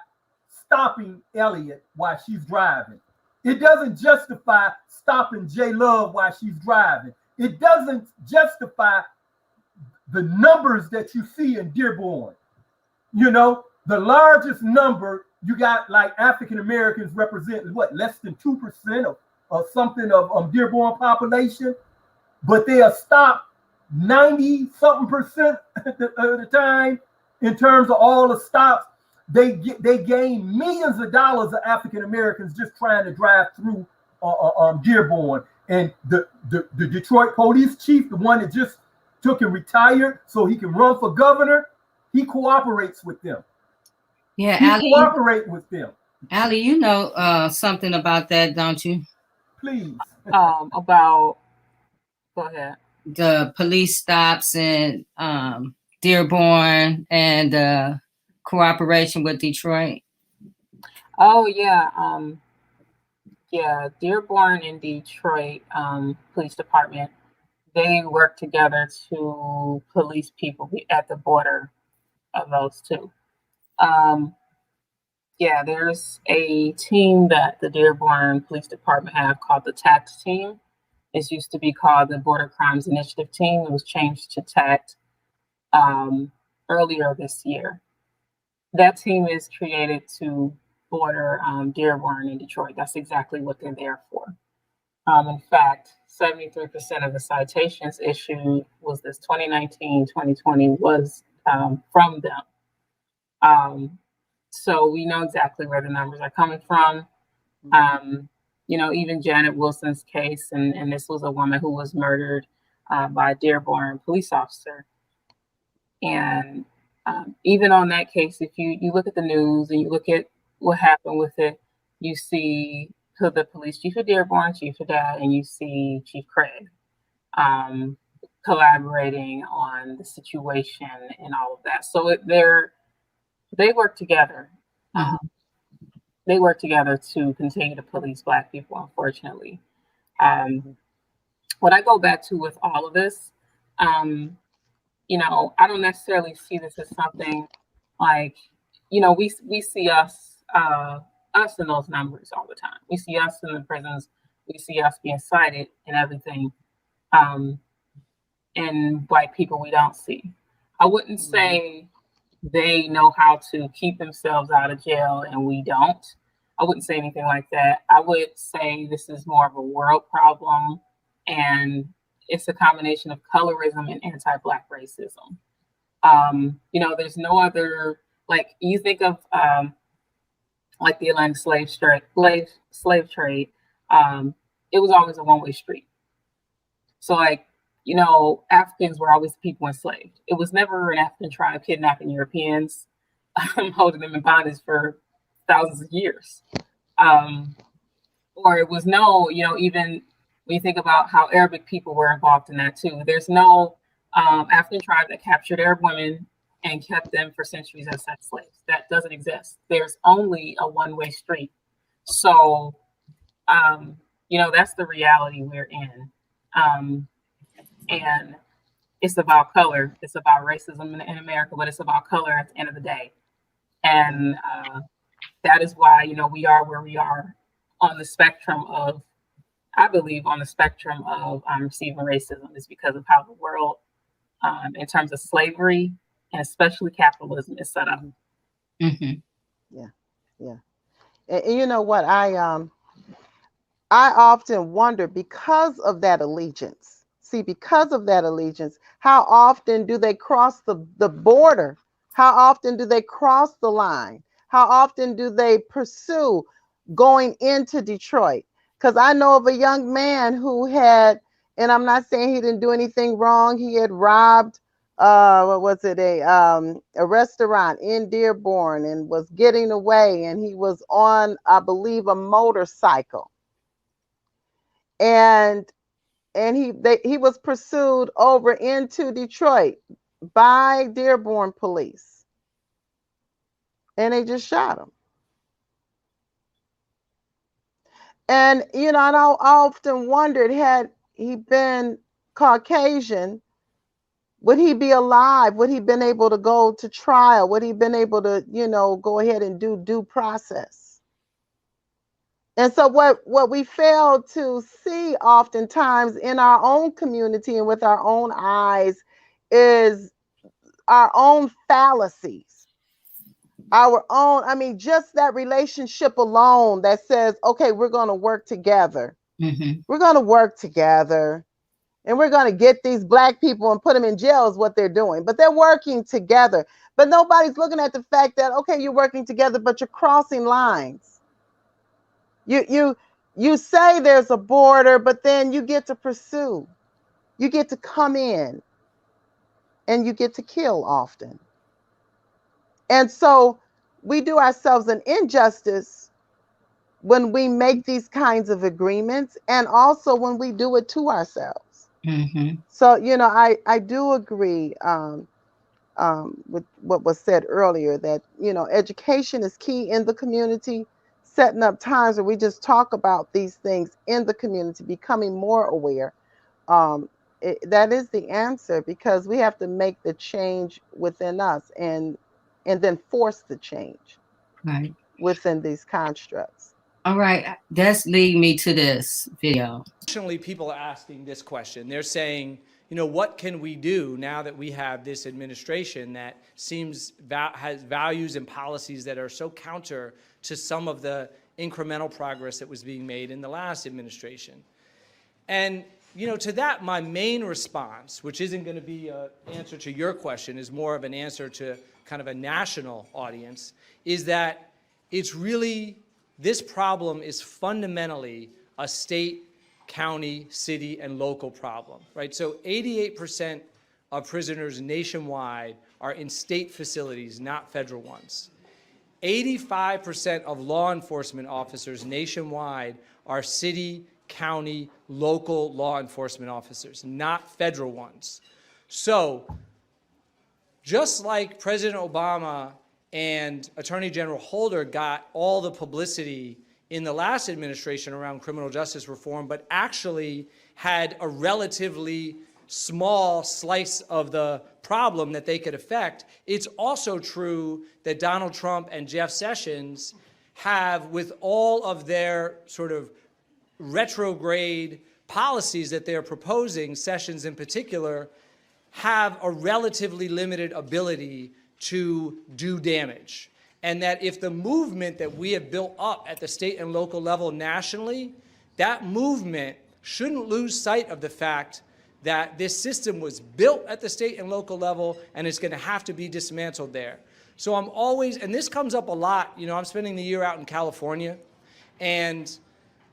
stopping Elliot while she's driving. It doesn't justify stopping J Love while she's driving. It doesn't justify the numbers that you see in Dearborn. You know, the largest number you got, like African Americans represent what, less than 2% of something of Dearborn population, but they are stopped 90-something% of the time in terms of all the stops. They gain millions of dollars of African Americans just trying to drive through Dearborn. And the Detroit police chief, the one that just took and retired so he can run for governor, he cooperates with them. Yeah, he Ali, cooperate with them. Ali, you know something about that, don't you? Please. About, go ahead. The police stops in Dearborn and cooperation with Detroit. Oh yeah, Dearborn and Detroit Police Department, they work together to police people at the border of those two. There's a team that the Dearborn Police Department have called the TACT team. It used to be called the Border Crimes Initiative Team. It was changed to TACT earlier this year. That team is created to border Dearborn and Detroit. That's exactly what they're there for. In fact, 73% of the citations issued was this 2019-2020 was from them. So we know exactly where the numbers are coming from. You know, even Janet Wilson's case, and this was a woman who was murdered by a Dearborn police officer. And even on that case, if you look at the news and you look at what happened with it, you see the police chief of Dearborn, chief of that, and you see Chief Craig collaborating on the situation and all of that. So they work together. They work together to continue to police Black people, unfortunately. What I go back to with all of this, you know, I don't necessarily see this as something like, you know, we see us in those numbers all the time. We see us in the prisons. We see us being cited and everything. And Black people we don't see. I wouldn't say they know how to keep themselves out of jail and we don't. I wouldn't say anything like that. I would say this is more of a world problem, and it's a combination of colorism and anti-Black racism. You know, there's no other, like you think of like the Atlantic slave trade, it was always a one-way street. So like, you know, Africans were always the people enslaved. It was never an African tribe kidnapping Europeans, holding them in bondage for thousands of years. Or it was no, you know, even when you think about how Arabic people were involved in that too, there's no African tribe that captured Arab women and kept them for centuries as sex slaves. That doesn't exist. There's only a one-way street. So That's the reality we're in. And it's about color. It's about racism in America, but it's about color at the end of the day. And that is why, we are where we are on the spectrum of, I believe, on the spectrum of receiving racism is because of how the world, in terms of slavery and especially capitalism, is set up. Mm-hmm. Yeah. And you know what? I often wonder, because of that allegiance. See, because of that allegiance, how often do they cross the border? How often do they cross the line? How often do they pursue going into Detroit? Because I know of a young man who had, and I'm not saying he didn't do anything wrong, he had robbed what was it, a restaurant in Dearborn, and was getting away, and he was on, I believe, a motorcycle. And he was pursued over into Detroit by Dearborn police, and they just shot him. And and I often wondered, had he been Caucasian, would he be alive? Would he been able to go to trial? Would he been able to go ahead and do due process? And so what we fail to see oftentimes in our own community and with our own eyes is our own fallacies, our own, just that relationship alone that says, okay, we're going to work together. Mm-hmm. We're going to work together, and we're going to get these Black people and put them in jail is what they're doing. But they're working together. But nobody's looking at the fact that, okay, you're working together, but you're crossing lines. You say there's a border, but then you get to pursue. You get to come in, and you get to kill often. And so we do ourselves an injustice when we make these kinds of agreements, and also when we do it to ourselves. Mm-hmm. So, I do agree with what was said earlier, that, education is key in the community, setting up times where we just talk about these things in the community, becoming more aware. That is the answer, because we have to make the change within us, and then force the change Right. within these constructs. All right. That's lead me to this video. Nationally, people are asking this question. They're saying, what can we do now that we have this administration that seems has values and policies that are so counter to some of the incremental progress that was being made in the last administration? And to that, my main response, which isn't going to be an answer to your question, is more of an answer to kind of a national audience, is that it's really, this problem is fundamentally a state, county, city, and local problem, right? So 88% of prisoners nationwide are in state facilities, not federal ones. 85% of law enforcement officers nationwide are city, county, local law enforcement officers, not federal ones. So just like President Obama and Attorney General Holder got all the publicity in the last administration around criminal justice reform, but actually had a relatively small slice of the problem that they could affect, it's also true that Donald Trump and Jeff Sessions have, with all of their sort of retrograde policies that they're proposing, Sessions in particular, have a relatively limited ability to do damage. And that if the movement that we have built up at the state and local level nationally, that movement shouldn't lose sight of the fact that this system was built at the state and local level, and it's going to have to be dismantled there. So I'm always, and this comes up a lot, I'm spending the year out in California, and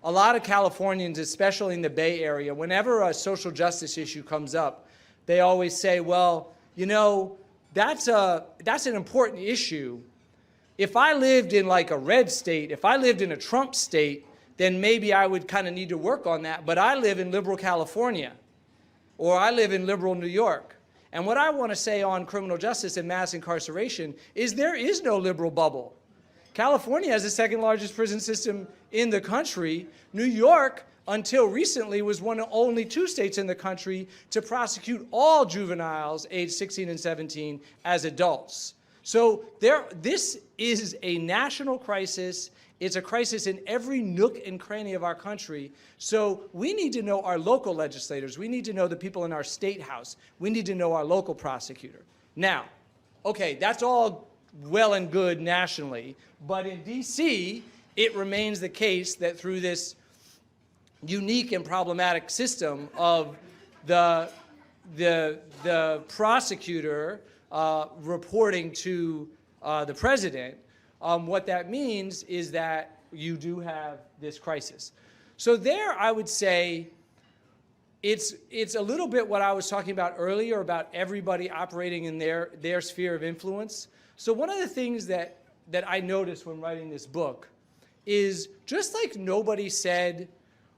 a lot of Californians, especially in the Bay Area, whenever a social justice issue comes up, they always say, well, that's an important issue. If I lived in like a red state, if I lived in a Trump state, then maybe I would kind of need to work on that. But I live in liberal California, or I live in liberal New York. And what I want to say on criminal justice and mass incarceration is there is no liberal bubble. California has the second largest prison system in the country. New York until recently was one of only 2 states in the country to prosecute all juveniles aged 16 and 17 as adults. So this is a national crisis. It's a crisis in every nook and cranny of our country. So we need to know our local legislators. We need to know the people in our state house. We need to know our local prosecutor. Now, okay, that's all well and good nationally, but in DC, it remains the case that through this unique and problematic system of the prosecutor reporting to the president, what that means is that you do have this crisis. So there, I would say, it's a little bit what I was talking about earlier about everybody operating in their sphere of influence. So one of the things that I noticed when writing this book is just like nobody said,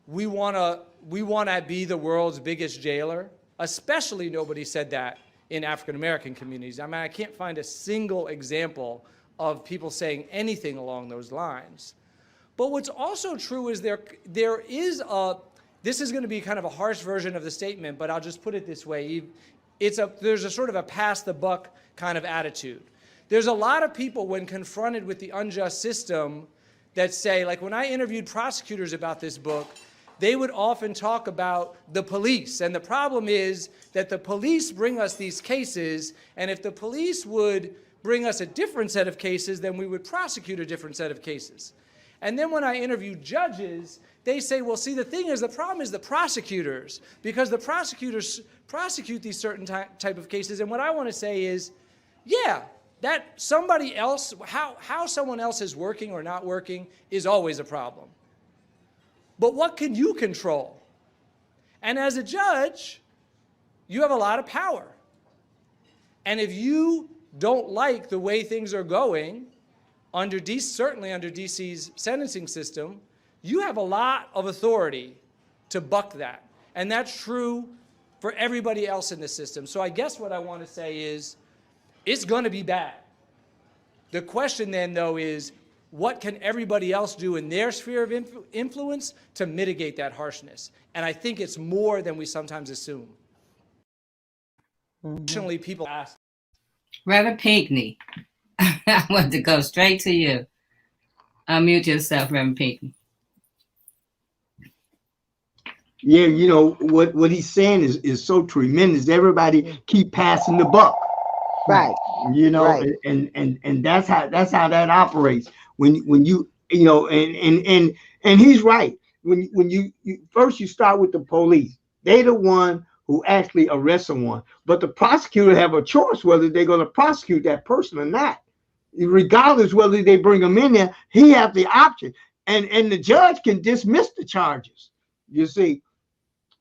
we want to be the world's biggest jailer, especially nobody said that in African-American communities. I mean, I can't find a single example of people saying anything along those lines. But what's also true is there is this is going to be kind of a harsh version of the statement, but I'll just put it this way. There's a sort of a pass the buck kind of attitude. There's a lot of people when confronted with the unjust system that say, like when I interviewed prosecutors about this book, they would often talk about the police. And the problem is that the police bring us these cases, and if the police would bring us a different set of cases, then we would prosecute a different set of cases. And then when I interview judges, they say, well, see, the thing is, the problem is the prosecutors, because the prosecutors prosecute these certain type of cases. And what I want to say is, yeah, that somebody else, how someone else is working or not working is always a problem. But what can you control? And as a judge, you have a lot of power. And if you don't like the way things are going, certainly under DC's sentencing system, you have a lot of authority to buck that. And that's true for everybody else in the system. So I guess what I want to say is, it's going to be bad. The question then, though, is what can everybody else do in their sphere of influence to mitigate that harshness? And I think it's more than we sometimes assume. Fortunately, people ask. Reverend Pinckney, I want to go straight to you. Unmute yourself, Reverend Pinckney. Yeah, you know, what he's saying is so tremendous. Everybody keep passing the buck. Right. You know, right. And that's how that operates. When you know, and he's right. When you first you start with the police. They're the one who actually arrests someone. But the prosecutor have a choice whether they're going to prosecute that person or not. Regardless whether they bring him in there, he has the option. And the judge can dismiss the charges, you see.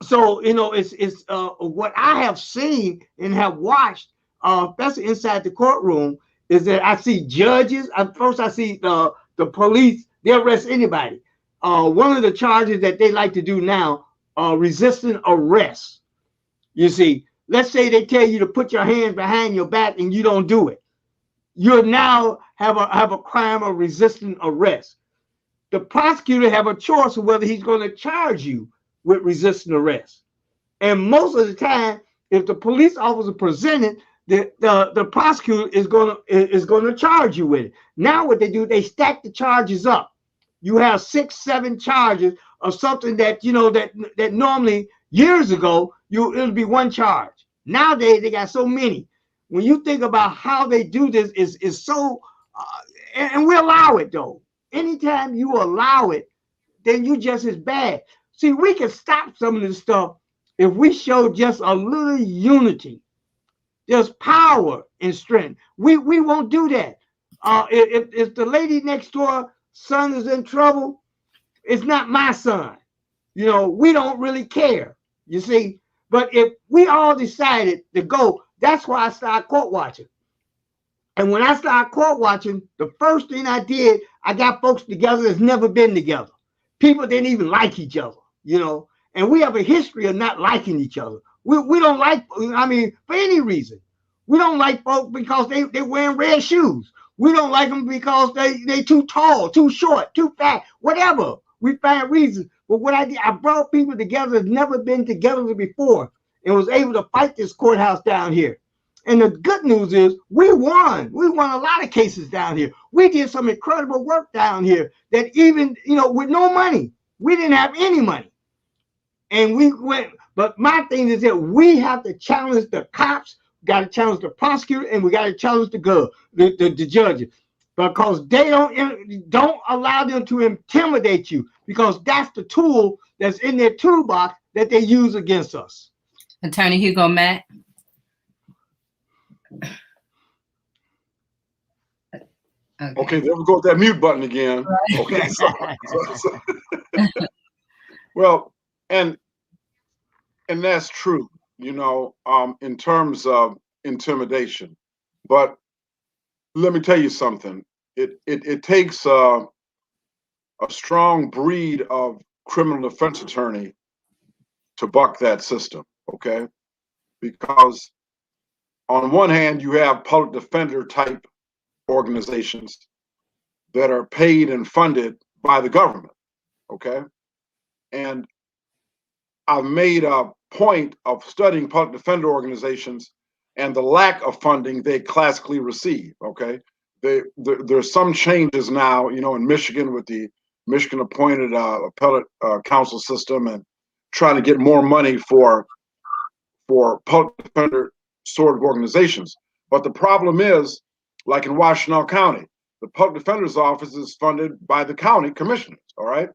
So, you know, it's what I have seen and have watched, especially inside the courtroom, is that I see judges. First, I see the police. They arrest anybody. One of the charges that they like to do now, resisting arrest. You see, let's say they tell you to put your hands behind your back and you don't do it. You now have a crime of resisting arrest. The prosecutor have a choice of whether he's going to charge you with resisting arrest. And most of the time, if the police officer presented, the prosecutor is going to charge you with it. Now what they do, they stack the charges up. You have 6, 7 charges of something that, you know, that normally years ago it'll be one charge. Nowadays they got so many. When you think about how they do this, is so, and we allow it though. Anytime you allow it, then you just as bad. See, we can stop some of this stuff if we show just a little unity. There's power and strength. We won't do that. If the lady next door son is in trouble, it's not my son. You know, we don't really care, you see. But if we all decided to go, that's why I started court watching. And when I started court watching, the first thing I did, I got folks together that's never been together. People didn't even like each other, you know. And we have a history of not liking each other. We don't like, I mean, for any reason. We don't like folks because they wearing red shoes. We don't like them because they too tall, too short, too fat, whatever. We find reasons. But what I did, I brought people together that's never been together before and was able to fight this courthouse down here. And the good news is we won. We won a lot of cases down here. We did some incredible work down here that even, with no money, we didn't have any money. And we went, but my thing is that we have to challenge the cops, got to challenge the prosecutor, and we got to challenge the judges, because they don't allow them to intimidate you, because that's the tool that's in their toolbox that they use against us. Attorney Hugo Mack. Okay, there we go with that mute button again. Okay, well, and that's true, in terms of intimidation. But let me tell you something. It takes a strong breed of criminal defense attorney to buck that system, okay? Because on one hand, you have public defender type organizations that are paid and funded by the government, okay? And I've made a point of studying public defender organizations and the lack of funding they classically receive, okay? There's some changes now, in Michigan with the Michigan appointed appellate counsel system and trying to get more money for public defender sort of organizations. But the problem is, like in Washtenaw County, the public defender's office is funded by the county commissioners, all right?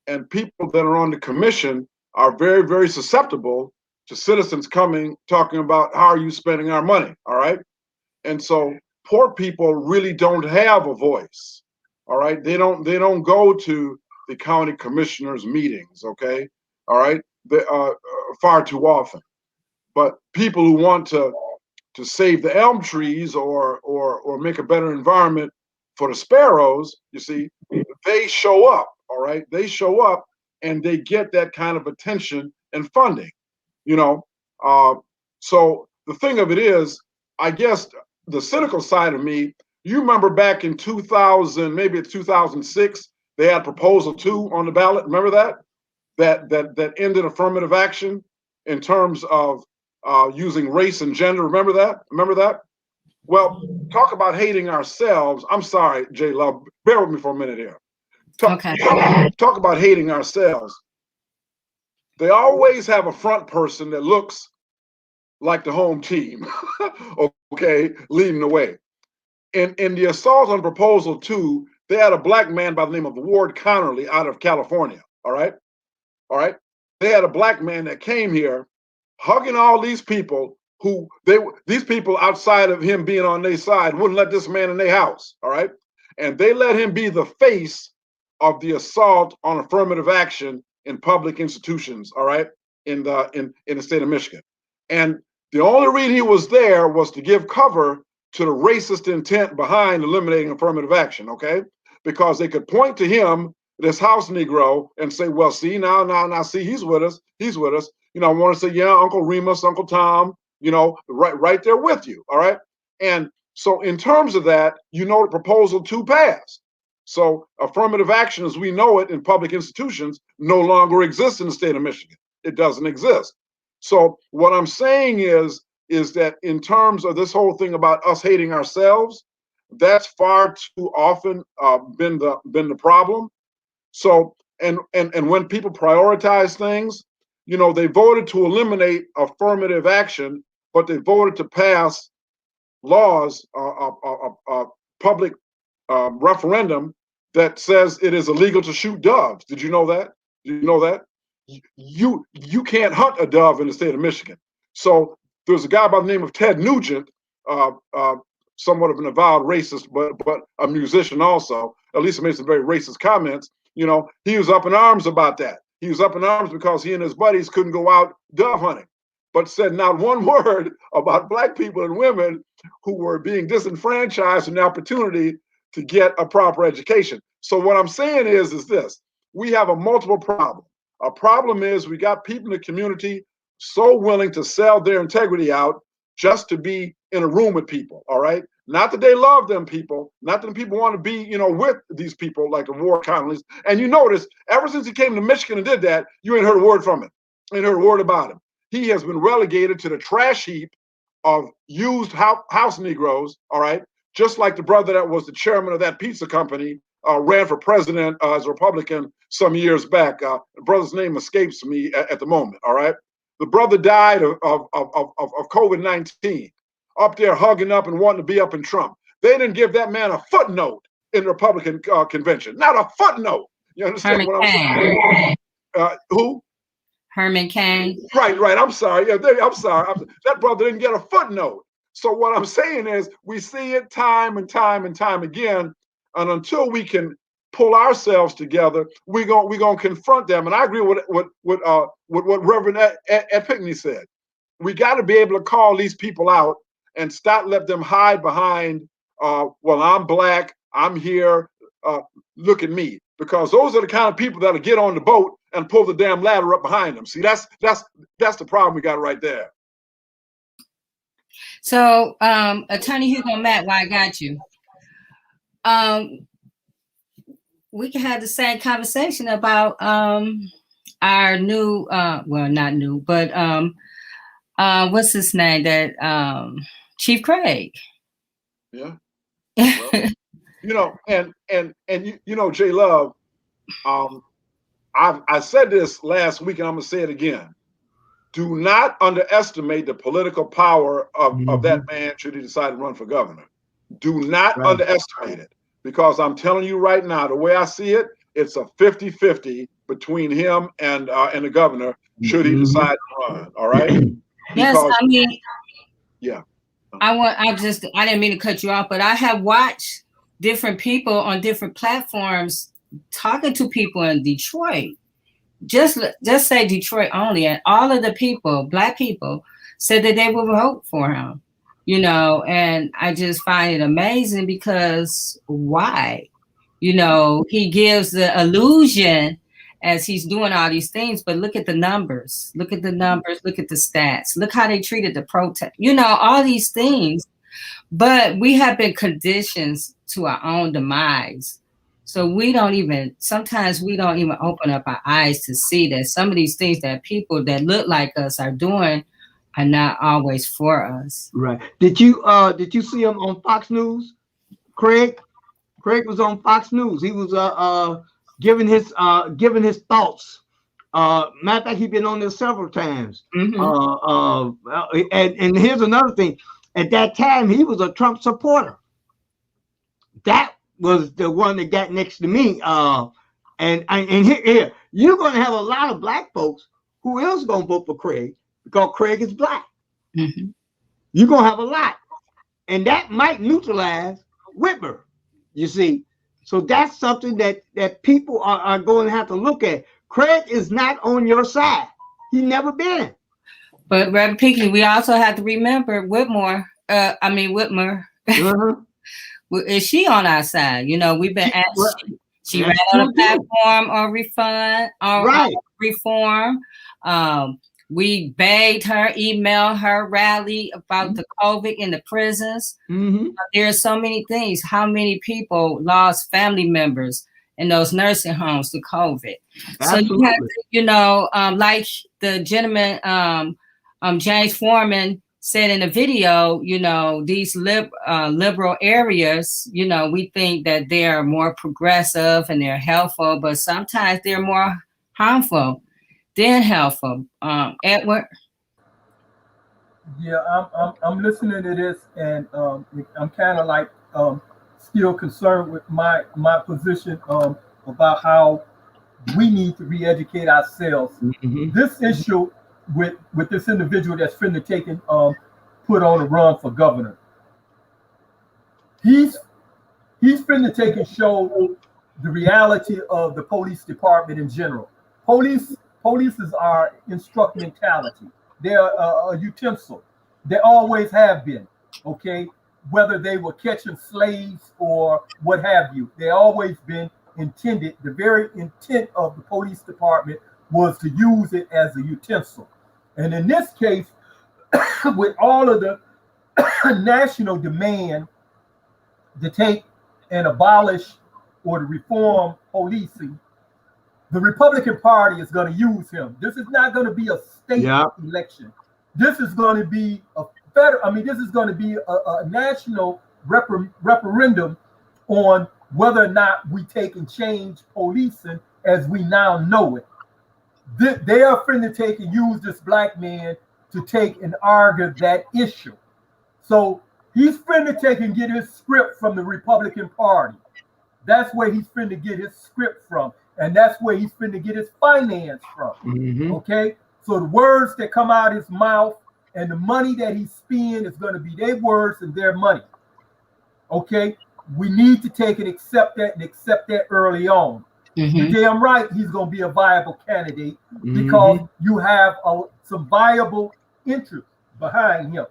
And people that are on the commission are very, very susceptible to citizens talking about how are you spending our money, all right? And so poor people really don't have a voice, all right? They don't go to the county commissioners' meetings, okay? All right, far too often. But people who want to save the elm trees or make a better environment for the sparrows, you see, they show up, all right? They show up and they get that kind of attention and funding, So the thing of it is, I guess the cynical side of me, you remember back in 2000, maybe it's 2006, they had Proposal 2 on the ballot. Remember that? That ended affirmative action in terms of using race and gender. Remember that? Well, talk about hating ourselves. I'm sorry, J Love. Bear with me for a minute here. Talk about hating ourselves. They always have a front person that looks like the home team, okay, leading the way. In the assault on Proposal 2, they had a black man by the name of Ward Connerly out of California, all right? They had a black man that came here hugging all these people these people outside of him being on their side wouldn't let this man in their house, all right? And they let him be the face of the assault on affirmative action in public institutions, all right, in the state of Michigan. And the only reason he was there was to give cover to the racist intent behind eliminating affirmative action, okay? Because they could point to him, this house Negro, and say, well, see, now, see, he's with us. I want to say, yeah, Uncle Remus, Uncle Tom, right there with you, all right? And so in terms of that, the Proposal 2 passed. So affirmative action as we know it in public institutions no longer exists in the state of Michigan. It doesn't exist. So what I'm saying is that in terms of this whole thing about us hating ourselves, that's far too often been the problem. So and when people prioritize things, they voted to eliminate affirmative action, but they voted to pass laws, public referendum that says it is illegal to shoot doves. Did you know that? You can't hunt a dove in the state of Michigan. So there's a guy by the name of Ted Nugent, somewhat of an avowed racist, but a musician also. At least he made some very racist comments. He was up in arms about that. He was up in arms because he and his buddies couldn't go out dove hunting, but said not one word about black people and women who were being disenfranchised from the opportunity to get a proper education. So what I'm saying is this: we have a multiple problem. A problem is we got people in the community so willing to sell their integrity out just to be in a room with people, all right? Not that they love them people, not that people want to be, with these people like the war colonies. And you notice, ever since he came to Michigan and did that, you ain't heard a word from him. Ain't heard a word about him. He has been relegated to the trash heap of used house Negroes, all right? Just like the brother that was the chairman of that pizza company ran for president as a Republican some years back. The brother's name escapes me at the moment, all right? The brother died of COVID-19, up there hugging up and wanting to be up in Trump. They didn't give that man a footnote in the Republican convention. Not a footnote. You understand Herman what I'm saying? Who? Herman Cain. Right. I'm sorry. Yeah, I'm sorry. That brother didn't get a footnote. So what I'm saying is we see it time and time and time again. And until we can pull ourselves together, we're gonna confront them. And I agree with what Reverend Ed Pinckney said. We got to be able to call these people out and stop let them hide behind, well, I'm black, I'm here, look at me. Because those are the kind of people that'll get on the boat and pull the damn ladder up behind them. See, that's the problem we got right there. So, Attorney Hugo Mack, why I got you. We can have the same conversation about our new, well, not new, but what's his name? That Chief Craig. Yeah. Well, and J Love, I said this last week and I'm gonna say it again. Do not underestimate the political power of that man should he decide to run for governor. Do not underestimate it, because I'm telling you right now, the way I see it, it's a 50-50 between him and the governor should he decide to run. All right. Yes, I mean, yeah. I didn't mean to cut you off, but I have watched different people on different platforms talking to people in Detroit. Just say Detroit only, and all of the people, Black people, said that they would vote for him. And I just find it amazing because why? He gives the illusion as he's doing all these things, but look at the numbers. Look at the numbers. Look at the stats. Look how they treated the protest. All these things. But we have been conditioned to our own demise. So sometimes we don't even open up our eyes to see that some of these things that people that look like us are doing are not always for us. Right. Did you see him on Fox News? Craig was on Fox News. He was giving his thoughts. Matter of fact, he's been on there several times. And here's another thing. At that time, he was a Trump supporter. That was the one that got next to me. And here you're going to have a lot of Black folks who is going to vote for Craig because Craig is Black. You're going to have a lot, and that might neutralize Whitmer. You see, so that's something that people are going to have to look at. Craig is not on your side. He's never been. But Reverend Pinckney, we also have to remember Whitmer. Is she on our side? We've been asked. She ran on a platform on reform. We begged her, emailed her, rally about the COVID in the prisons. There are so many things. How many people lost family members in those nursing homes to COVID? Absolutely. So you have to, like the gentleman, James Foreman said in the video, these liberal areas, we think that they're more progressive and they're helpful, but sometimes they're more harmful than helpful. Edward? Yeah, I'm listening to this, and I'm kind of like still concerned with my position about how we need to re-educate ourselves. This issue with this individual that's finna taken put on a run for governor. He's finna take and show the reality of the police department in general. Polices are instrumentality. They're a utensil. They always have been. Okay, whether they were catching slaves or what have you, they always been intended. The very intent of the police department was to use it as a utensil. And in this case, with all of the national demand to take and abolish or to reform policing, the Republican Party is going to use him. This is not going to be a state election. This is going to be a federal. I mean, this is going to be a national referendum on whether or not we take and change policing as we now know it. They are finna take and use this black man to take and argue that issue. So he's finna take and get his script from the Republican Party. That's where he's finna get his script from. And that's where he's finna get his finance from. Okay? So the words that come out of his mouth and the money that he's spending is going to be their words and their money. Okay? We need to take and accept that early on. You're damn right he's going to be a viable candidate because you have some viable interest behind him.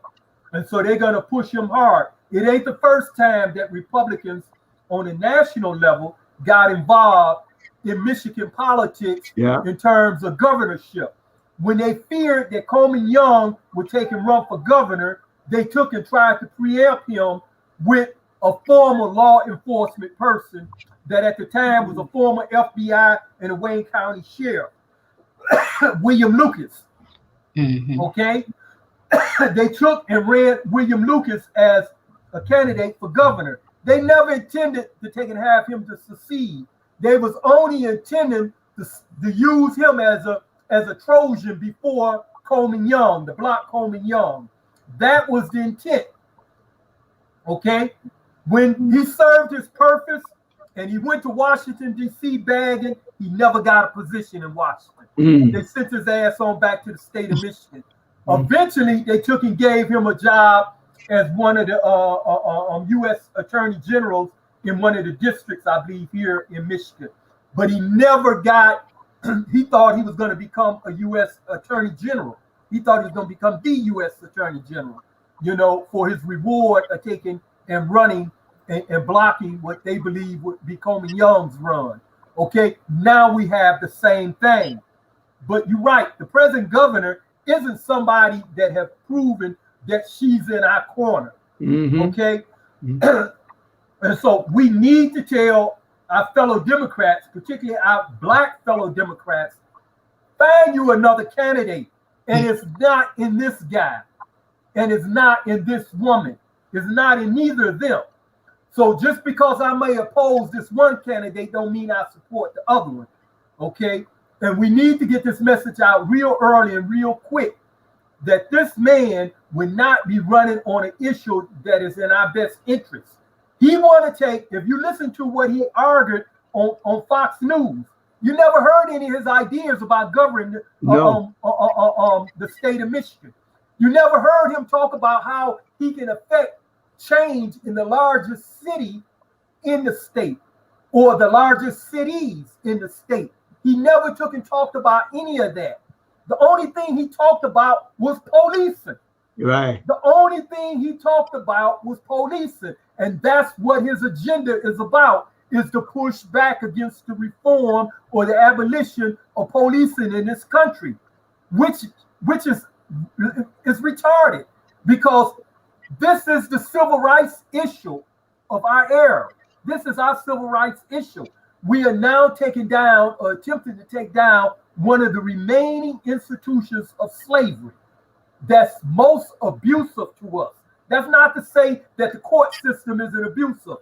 And so they're going to push him hard. It ain't the first time that Republicans on a national level got involved in Michigan politics in terms of governorship. When they feared that Coleman Young would take and run for governor, they took and tried to preempt him with a former law enforcement person that at the time was a former FBI and a Wayne County sheriff, William Lucas. Okay? They took and ran William Lucas as a candidate for governor. They never intended to take and have him to succeed. They was only intending to use him as a Trojan before Coleman Young, the block Coleman Young. That was the intent. Okay? When he served his purpose and he went to Washington, D.C. bagging, he never got a position in Washington. They sent his ass on back to the state of Michigan. Eventually, they took and gave him a job as one of the U.S. Attorney Generals in one of the districts, I believe, here in Michigan. But he never got, he thought he was going to become a U.S. Attorney General. He thought he was going to become the U.S. Attorney General, you know, for his reward of taking and running and blocking what they believe would be Coleman Young's run. Okay, now we have the same thing. But you're right, the present governor isn't somebody that have proven that she's in our corner. Okay? And so we need to tell our fellow Democrats, particularly our black fellow Democrats, find you another candidate. And it's not in this guy. And it's not in this woman. It's not in neither of them. So just because I may oppose this one candidate don't mean I support the other one. Okay? And we need to get this message out real early and real quick that this man would not be running on an issue that is in our best interest. He want to take, if you listen to what he argued on Fox News, you never heard any of his ideas about governing the state of Michigan. You never heard him talk about how he can affect change in the largest city in the state or the largest cities in the state. He never took and talked about any of that. The only thing he talked about was policing. Right. The only thing he talked about was policing. And that's what his agenda is about, is to push back against the reform or the abolition of policing in this country, which is retarded, because this is the civil rights issue of our era. This is our civil rights issue. We are now taking down or attempting to take down one of the remaining institutions of slavery that's most abusive to us. That's not to say that the court system isn't abusive,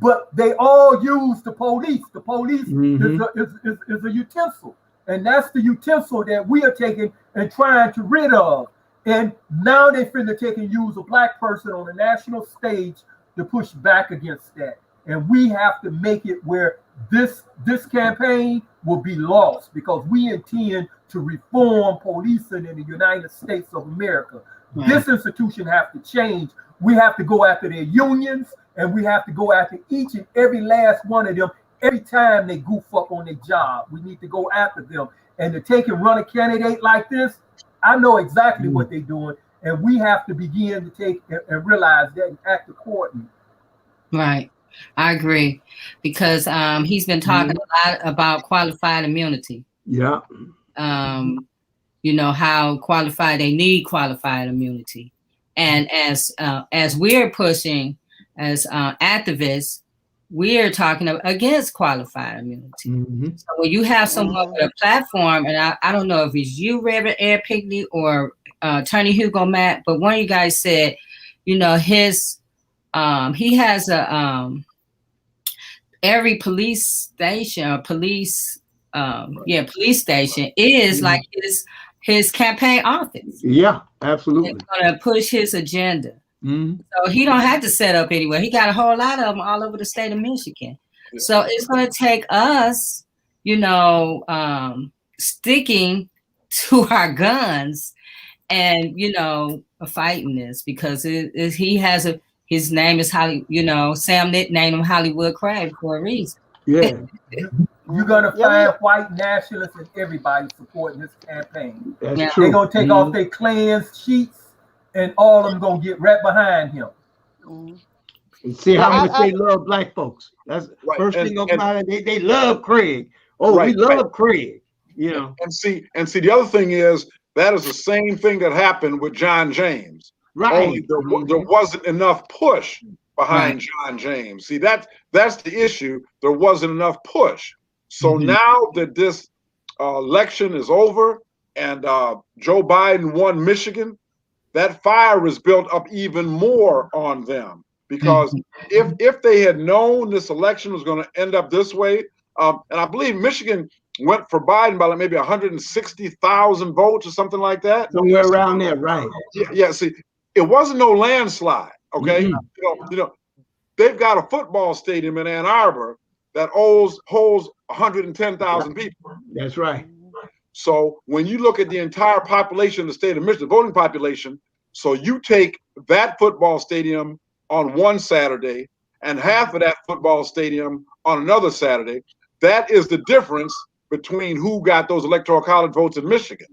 but they all use the police. The police is a utensil, and that's the utensil that we are taking and trying to rid of. And now they finna take and use a black person on the national stage to push back against that. And we have to make it where this campaign will be lost, because we intend to reform policing in the United States of America. This institution have to change. We have to go after their unions, and we have to go after each and every last one of them every time they goof up on their job. We need to go after them. And to take and run a candidate like this, I know exactly what they're doing, and we have to begin to take and realize that and act accordingly. Right. I agree, because he's been talking a lot about qualified immunity. Yeah. You know, how qualified, they need qualified immunity. And as we're pushing as activists, we are talking against qualified immunity. So when you have someone with a platform, and I don't know if it's you, Reverend Ed Pigley, or Attorney Hugo Mack, but one of you guys said, you know, his he has a every police station or police station is like his campaign office. Yeah, absolutely. It's gonna push his agenda. So he don't have to set up anywhere. He got a whole lot of them all over the state of Michigan. So it's gonna take us, you know, sticking to our guns and, you know, fighting this, because he has his name is Sam nicknamed him Hollywood Crab for a reason. Yeah. You're gonna find white nationalists and everybody supporting this campaign. That's true. They're gonna take off their Klan's sheets, and all of them gonna get right behind him. And see how much they love black folks. That's first thing on my mind. They love Craig. Oh, we love Craig. You know. And see, the other thing is that is the same thing that happened with John James. Right. Only there wasn't enough push behind John James. See, that's the issue. There wasn't enough push. So now that this election is over and Joe Biden won Michigan, that fire is built up even more on them. Because if they had known this election was going to end up this way, and I believe Michigan went for Biden by like maybe 160,000 votes or something like that. Somewhere around there, right? Yeah. See, it wasn't no landslide. Okay, you know, they've got a football stadium in Ann Arbor that holds 110,000 people. That's right. So when you look at the entire population of the state of Michigan, voting population, so you take that football stadium on one Saturday and half of that football stadium on another Saturday, that is the difference between who got those electoral college votes in Michigan.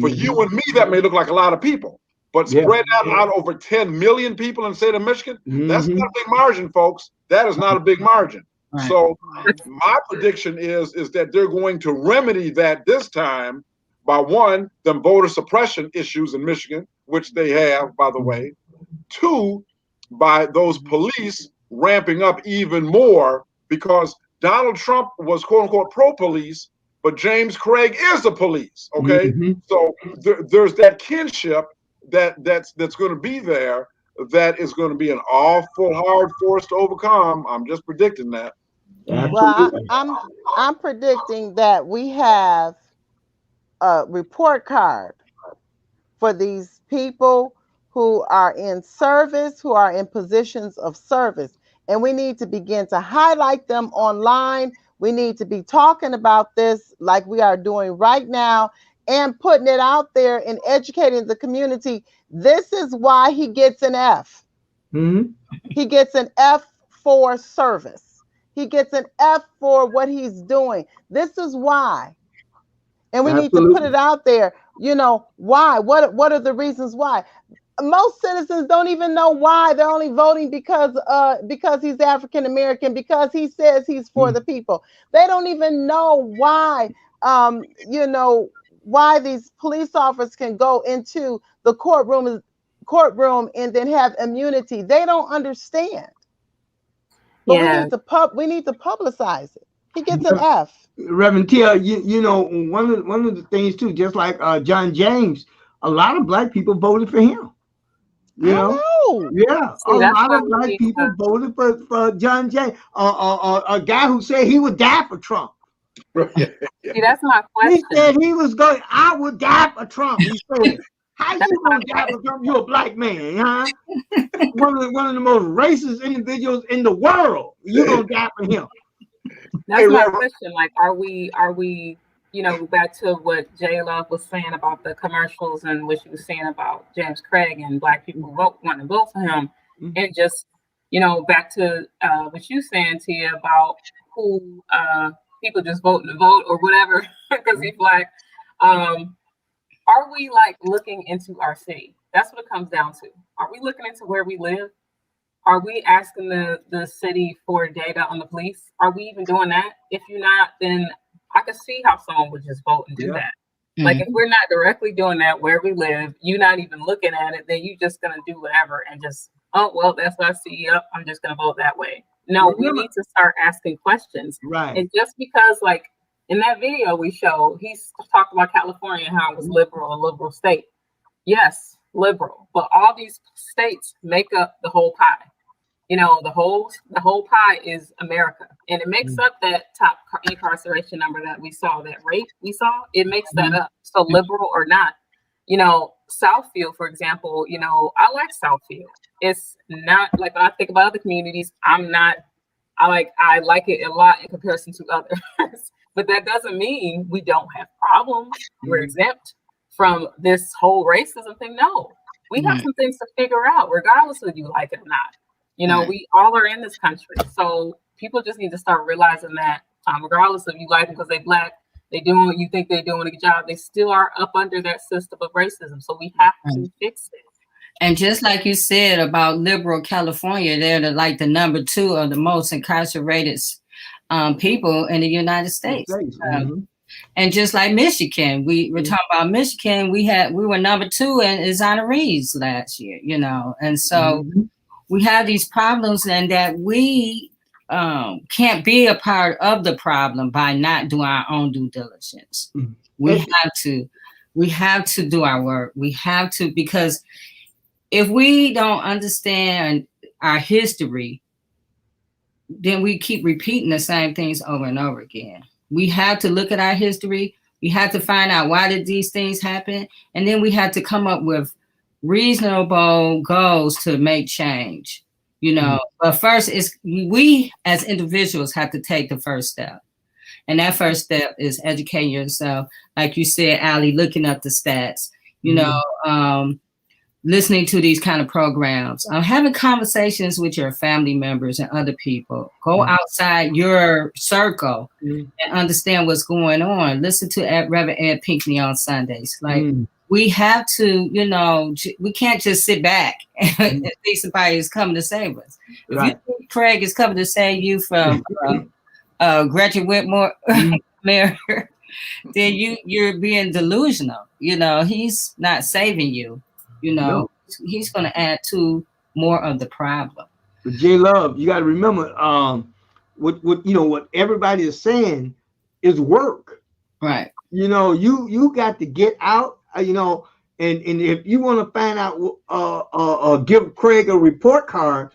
For you and me, that may look like a lot of people, but spread that out over 10 million people in the state of Michigan, that's not a big margin, folks. That is not a big margin. Right. So my prediction is that they're going to remedy that this time by one, them voter suppression issues in Michigan, which they have, by the way. Two, by those police ramping up even more, because Donald Trump was quote unquote pro-police, but James Craig is the police. Okay, so there's that kinship that's going to be there. That is going to be an awful hard force to overcome. I'm just predicting that. Well, I'm predicting that we have a report card for these people who are in service, who are in positions of service. And we need to begin to highlight them online. We need to be talking about this like we are doing right now and putting it out there and educating the community. This is why he gets an F. He gets an F for service. He gets an F for what he's doing. This is why. And we need to put it out there. You know, why? What are the reasons why? Most citizens don't even know why. They're only voting because he's African American, because he says he's for the people. They don't even know why, why these police officers can go into the courtroom and then have immunity. They don't understand. But we need to publicize it. He gets an F. Reverend Tia, you know, one of the things too, just like John James, a lot of black people voted for him. You know? Yeah, a lot of black people voted for John James. A guy who said he would die for Trump. See, that's my question. He said he was going, I would die for Trump. He said, how you gonna die for Trump? You're a black man, huh? one of the most racist individuals in the world. You're gonna die for him. That's my question. Like, are we, you know, back to what J Love was saying about the commercials and what she was saying about James Craig and black people want to vote for him, and just, you know, back to what you saying, Tia, about who people just voting to vote or whatever because he's black. Are we like looking into our city? That's what it comes down to. Are we looking into where we live? Are we asking the city for data on the police? Are we even doing that? If you're not, then I can see how someone would just vote and do that. Like, if we're not directly doing that where we live, you're not even looking at it, then you're just going to do whatever and just oh, well, that's what I see. Yep, I'm just going to vote that way. No, we need to start asking questions. Right. And just because, like, in that video we showed, he's talked about California and how it was liberal, a liberal state. Yes, liberal. But all these states make up the whole pie. You know, the whole pie is America. And it makes up that top incarceration number that we saw, that rate we saw, it makes that up. So liberal or not. You know, Southfield, for example, you know, I like Southfield. It's not like when I think about other communities, I like it a lot in comparison to others. But that doesn't mean we don't have problems. We're exempt from this whole racism thing. No, we have some things to figure out, regardless of you like it or not. You know, we all are in this country. So people just need to start realizing that regardless of you like them because they Black, they doing what you think they're doing a good job, they still are up under that system of racism. So we have to fix it. And just like you said about liberal California, they're the number 2 of the most incarcerated people in the United States. And just like Michigan, we were talking about Michigan, we were number 2 in exonerees last year, you know. And so we have these problems, and that we can't be a part of the problem by not doing our own due diligence. We have to do our work. We have to, because if we don't understand our history, then we keep repeating the same things over and over again. We have to look at our history. We have to find out why did these things happen, and then we have to come up with reasonable goals to make change. You know, but first we as individuals have to take the first step. And that first step is educating yourself. Like you said, Ali, looking up the stats, you know, listening to these kind of programs, having conversations with your family members and other people. Go outside your circle and understand what's going on. Listen to Reverend Ed Pinckney on Sundays. Like, we have to, you know, we can't just sit back and think somebody is coming to save us. If you think Craig is coming to save you from Gretchen Whitmore, Mayor, then you're being delusional. You know, he's not saving you. You know, he's going to add to more of the problem. But J Love, you got to remember, what everybody is saying is work. Right. You know, you got to get out. You know, and if you want to find out, give Craig a report card,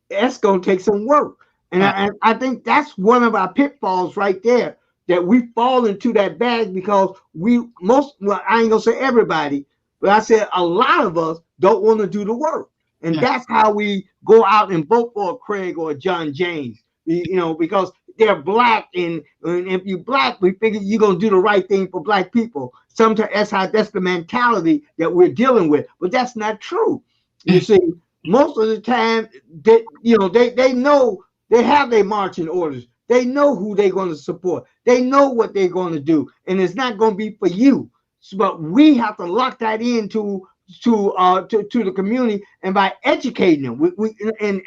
that's going to take some work. And I think that's one of our pitfalls right there, that we fall into that bag because I ain't going to say everybody, but I said a lot of us don't want to do the work. And that's how we go out and vote for a Craig or a John James, you know, because they're Black, and if you're Black, we figure you're going to do the right thing for Black people. Sometimes that's the mentality that we're dealing with, but that's not true. You see, most of the time, they know they have their marching orders. They know who they're going to support. They know what they're going to do, and it's not going to be for you. But we have to lock that into the community, and by educating them, and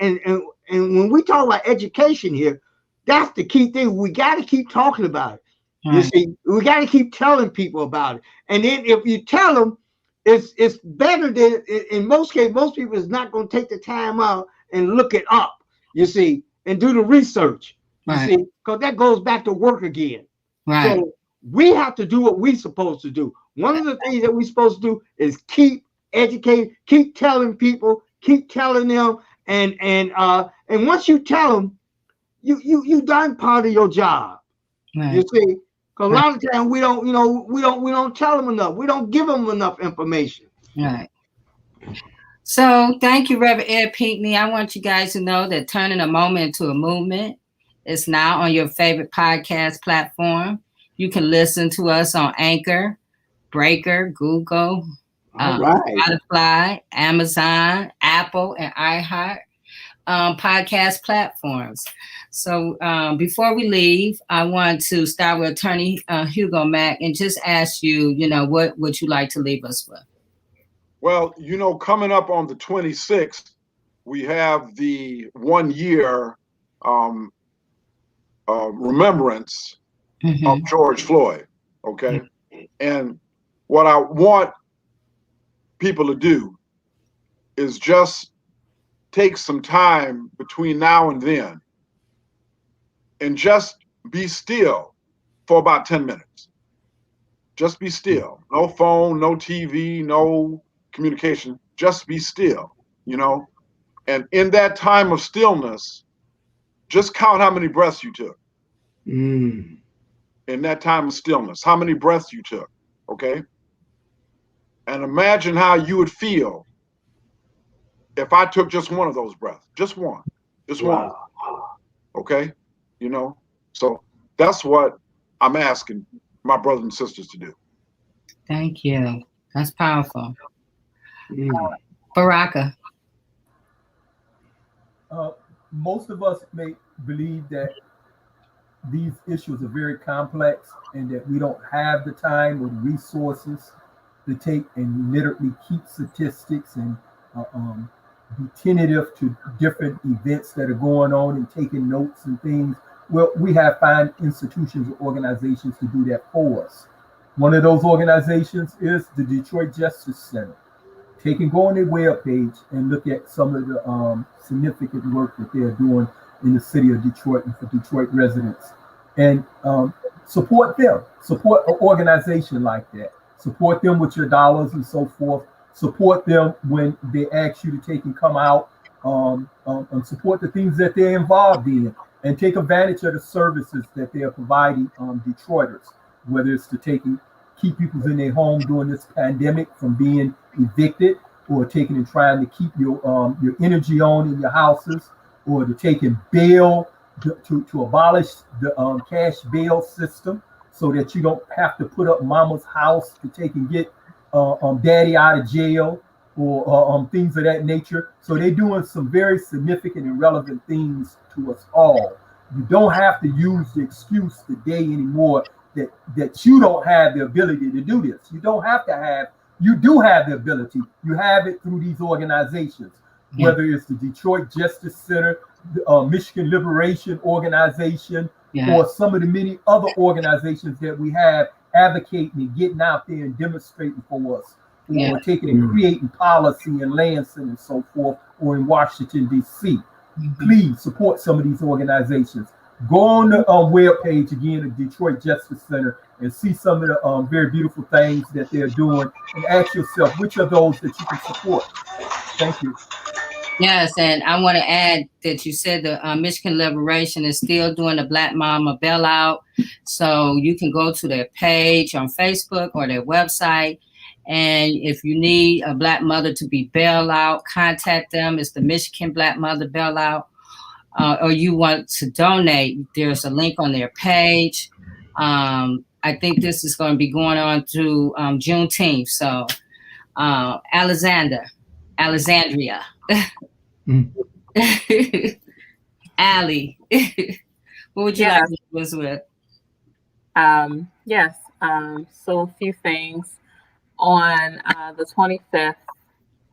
when we talk about education here, that's the key thing. We got to keep talking about it. You see, we got to keep telling people about it. And then if you tell them, it's better than, in most cases, most people is not going to take the time out and look it up, you see, and do the research, you see, because that goes back to work again. So we have to do what we're supposed to do. One of the things that we're supposed to do is keep educating, keep telling people, keep telling them, and once you tell them, you done part of your job. You see. Because a lot of times we don't tell them enough. We don't give them enough information. Right. So thank you, Reverend Ed Pinckney. I want you guys to know that Turning a Moment into a Movement is now on your favorite podcast platform. You can listen to us on Anchor, Breaker, Google, Spotify, Amazon, Apple, and iHeart podcast platforms. So before we leave, I want to start with Attorney Hugo Mack and just ask you, you know, what would you like to leave us with? Well, you know, coming up on the 26th, we have the 1 year remembrance of George Floyd. Okay. And what I want people to do is just take some time between now and then and just be still for about 10 minutes. Just be still. No phone, no TV, no communication. Just be still, you know? And in that time of stillness, just count how many breaths you took. Mm. In that time of stillness, how many breaths you took, okay? And imagine how you would feel if I took just one of those breaths, just one, Wow. okay? You know, so that's what I'm asking my brothers and sisters to do. Thank you. That's powerful. Mm. Baraka. Most of us may believe that these issues are very complex and that we don't have the time or the resources to take and literally keep statistics and be tentative to different events that are going on and taking notes and things. Well, we have fine institutions or organizations to do that for us. One of those organizations is the Detroit Justice Center. Go on their webpage and look at some of the significant work that they're doing in the city of Detroit and for Detroit residents. And support them. Support an organization like that. Support them with your dollars and so forth. Support them when they ask you to take and come out and support the things that they're involved in and take advantage of the services that they are providing Detroiters, whether it's to keep people in their home during this pandemic from being evicted, or taking and trying to keep your energy on in your houses, or to taking bail to abolish the cash bail system so that you don't have to put up mama's house to take and get daddy out of jail, or things of that nature. So they're doing some very significant and relevant things to us all. You don't have to use the excuse today anymore that you don't have the ability to do this. You don't have to have, you do have the ability. You have it through these organizations, whether it's the Detroit Justice Center, the Michigan Liberation Organization, or some of the many other organizations that we have advocating and getting out there and demonstrating for us, or taking and creating policy in Lansing and so forth, or in Washington, D.C. Please support some of these organizations. Go on the webpage again of Detroit Justice Center and see some of the very beautiful things that they're doing, and ask yourself which are those that you can support. Thank you. Yes, and I want to add that you said the Michigan Liberation is still doing the Black Mama bailout. So you can go to their page on Facebook or their website. And if you need a Black mother to be bailed out, contact them. It's the Michigan Black Mother Bailout. Or you want to donate, there's a link on their page. I think this is going to be going on through Juneteenth. So Alexandria. Allie, what would you like to do this with? Yes. So a few things. On the 25th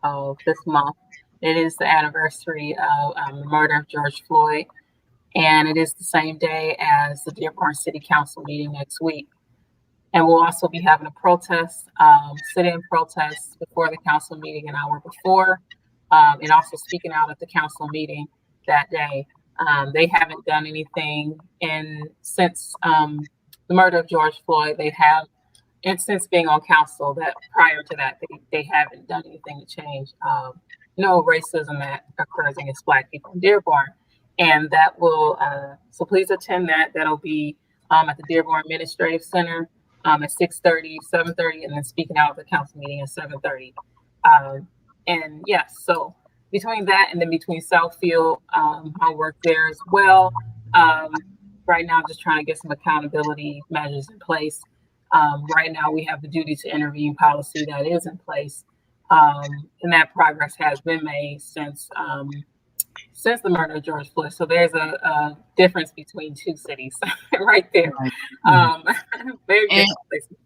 of this month, it is the anniversary of the murder of George Floyd, and it is the same day as the Dearborn City Council meeting next week. And we'll also be having a protest, sit-in protest before the council meeting an hour before, and also speaking out at the council meeting that day. They haven't done anything since the murder of George Floyd. And since being on council, that prior to that, they haven't done anything to change no racism that occurs against Black people in Dearborn. And that will, so please attend that. That'll be at the Dearborn Administrative Center at 6:30, 7:30, and then speaking out at the council meeting at 7:30. And yes, so between that and then between Southfield, I work there as well. Right now, I'm just trying to get some accountability measures in place. Right now, we have the duty to intervene policy that is in place. And that progress has been made since the murder of George Floyd. So there's a difference between two cities right there. Very different places.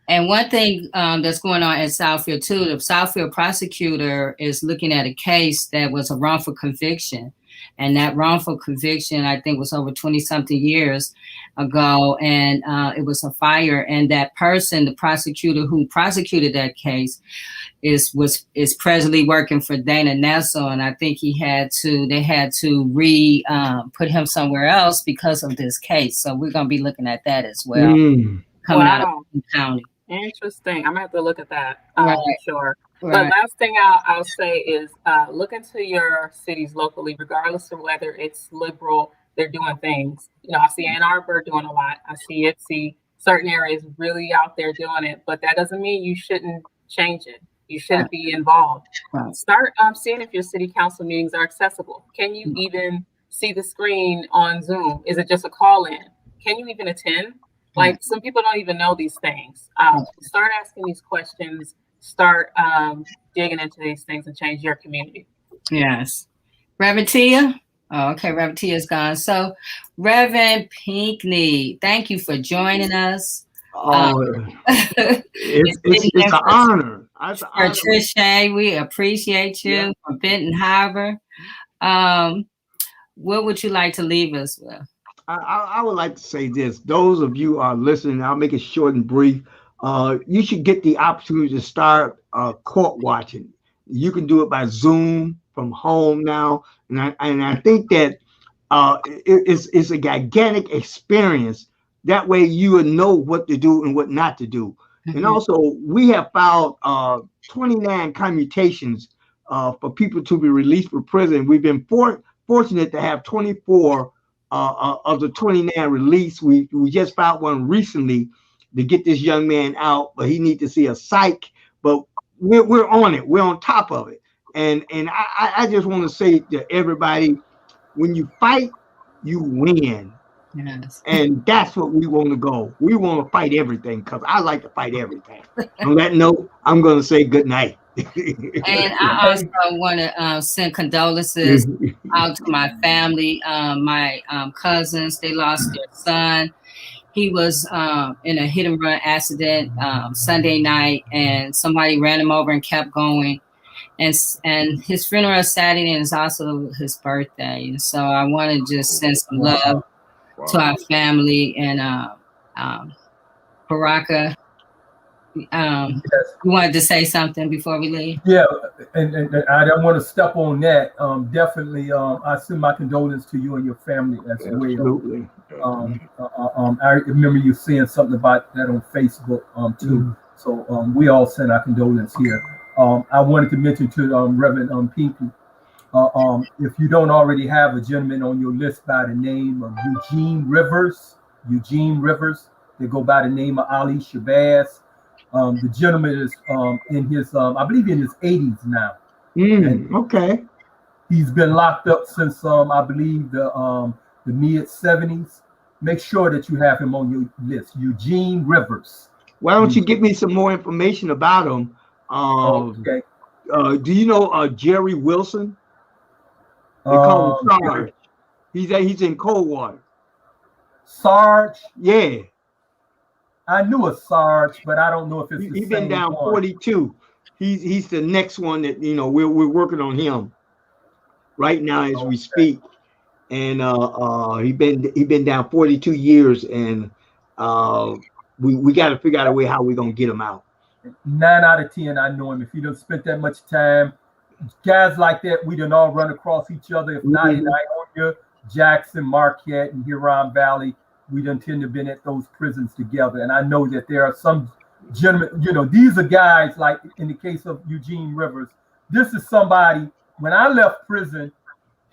And one thing that's going on at Southfield too, the Southfield prosecutor is looking at a case that was a wrongful conviction. And that wrongful conviction, I think, was over 20-something years ago. And it was a fire. And that person, the prosecutor who prosecuted that case, is presently working for Dana Nessel, and I think they had to put him somewhere else because of this case. So we're going to be looking at that as well. Coming out of the county. Interesting. I'm gonna have to look at that. Right. Sure. Right. But last thing I'll say is look into your cities locally, regardless of whether it's liberal. They're doing things. I see Ann Arbor doing a lot. I see certain areas really out there doing it, but that doesn't mean you shouldn't change it. You shouldn't be involved. Right. Start seeing if your city council meetings are accessible. Can you even see the screen on Zoom? Is it just a call in? Can you even attend? Like, some people don't even know these things. Start asking these questions. Start digging into these things and change your community. Yes. Reverend Tia? Oh, okay. Reverend Tia's gone. So, Reverend Pinckney, thank you for joining us. It's an honor. Patricia, we appreciate you from Benton Harbor. What would you like to leave us with? I would like to say this. Those of you who are listening, I'll make it short and brief. You should get the opportunity to start court watching. You can do it by Zoom from home now. And I think that it's a gigantic experience. That way you will know what to do and what not to do. Mm-hmm. And also, we have filed 29 commutations for people to be released from prison. We've been fortunate to have 24 of the 29 released. We just filed one recently to get this young man out, but he needs to see a psych. But we're on it. We're on top of it. And I just want to say to everybody, when you fight, you win. Yes. And that's what we want to go. We want to fight everything because I like to fight everything. On that note, I'm going to say good night. And I also want to send condolences out to my family, my cousins. They lost their son. He was in a hit and run accident Sunday night, and somebody ran him over and kept going. And his funeral is Saturday, and it's also his birthday. And so I want to just send some love to our family. And Baraka, you wanted to say something before we leave? Yeah, and I don't want to step on that. Definitely, I send my condolences to you and your family as well. Absolutely. I remember you saying something about that on Facebook too. So we all send our condolences here. I wanted to mention to Reverend Pinky, if you don't already have a gentleman on your list by the name of Eugene Rivers, they go by the name of Ali Shabazz. The gentleman is in his, I believe in his 80s now. Okay. He's been locked up since I believe the mid 70s. Make sure that you have him on your list, Eugene Rivers. Why don't you give me some more information about him? Okay. Do you know Jerry Wilson? They call him Sarge. He's in Coldwater. Sarge? Yeah. I knew a Sarge, but I don't know if it's the same. He's been down 42. He's the next one that we're working on him right now as we speak. And he been down 42 years, and we got to figure out a way how we're gonna get him out. 9 out of 10, I know him. If you don't spend that much time, guys like that, we done all run across each other. If not in Ionia, Jackson, Marquette, and Huron Valley, we done tend to been at those prisons together. And I know that there are some gentlemen, these are guys like in the case of Eugene Rivers. This is somebody, when I left prison,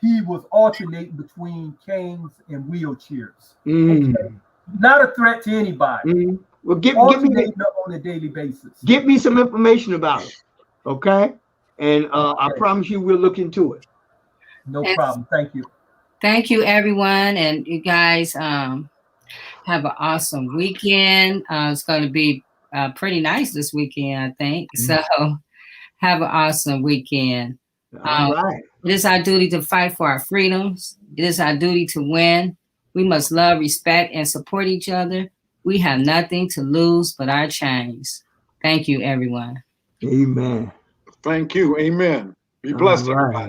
he was alternating between canes and wheelchairs. Okay? Not a threat to anybody. Well, give me on a daily basis. Give me some information about it, okay? And I promise you, we'll look into it. No problem. Thank you. Thank you, everyone, and you guys have an awesome weekend. It's going to be pretty nice this weekend, I think. So have an awesome weekend. All right. It is our duty to fight for our freedoms. It is our duty to win. We must love, respect, and support each other. We have nothing to lose but our chains. Thank you, everyone. Amen. Thank you. Amen. Be blessed, everybody.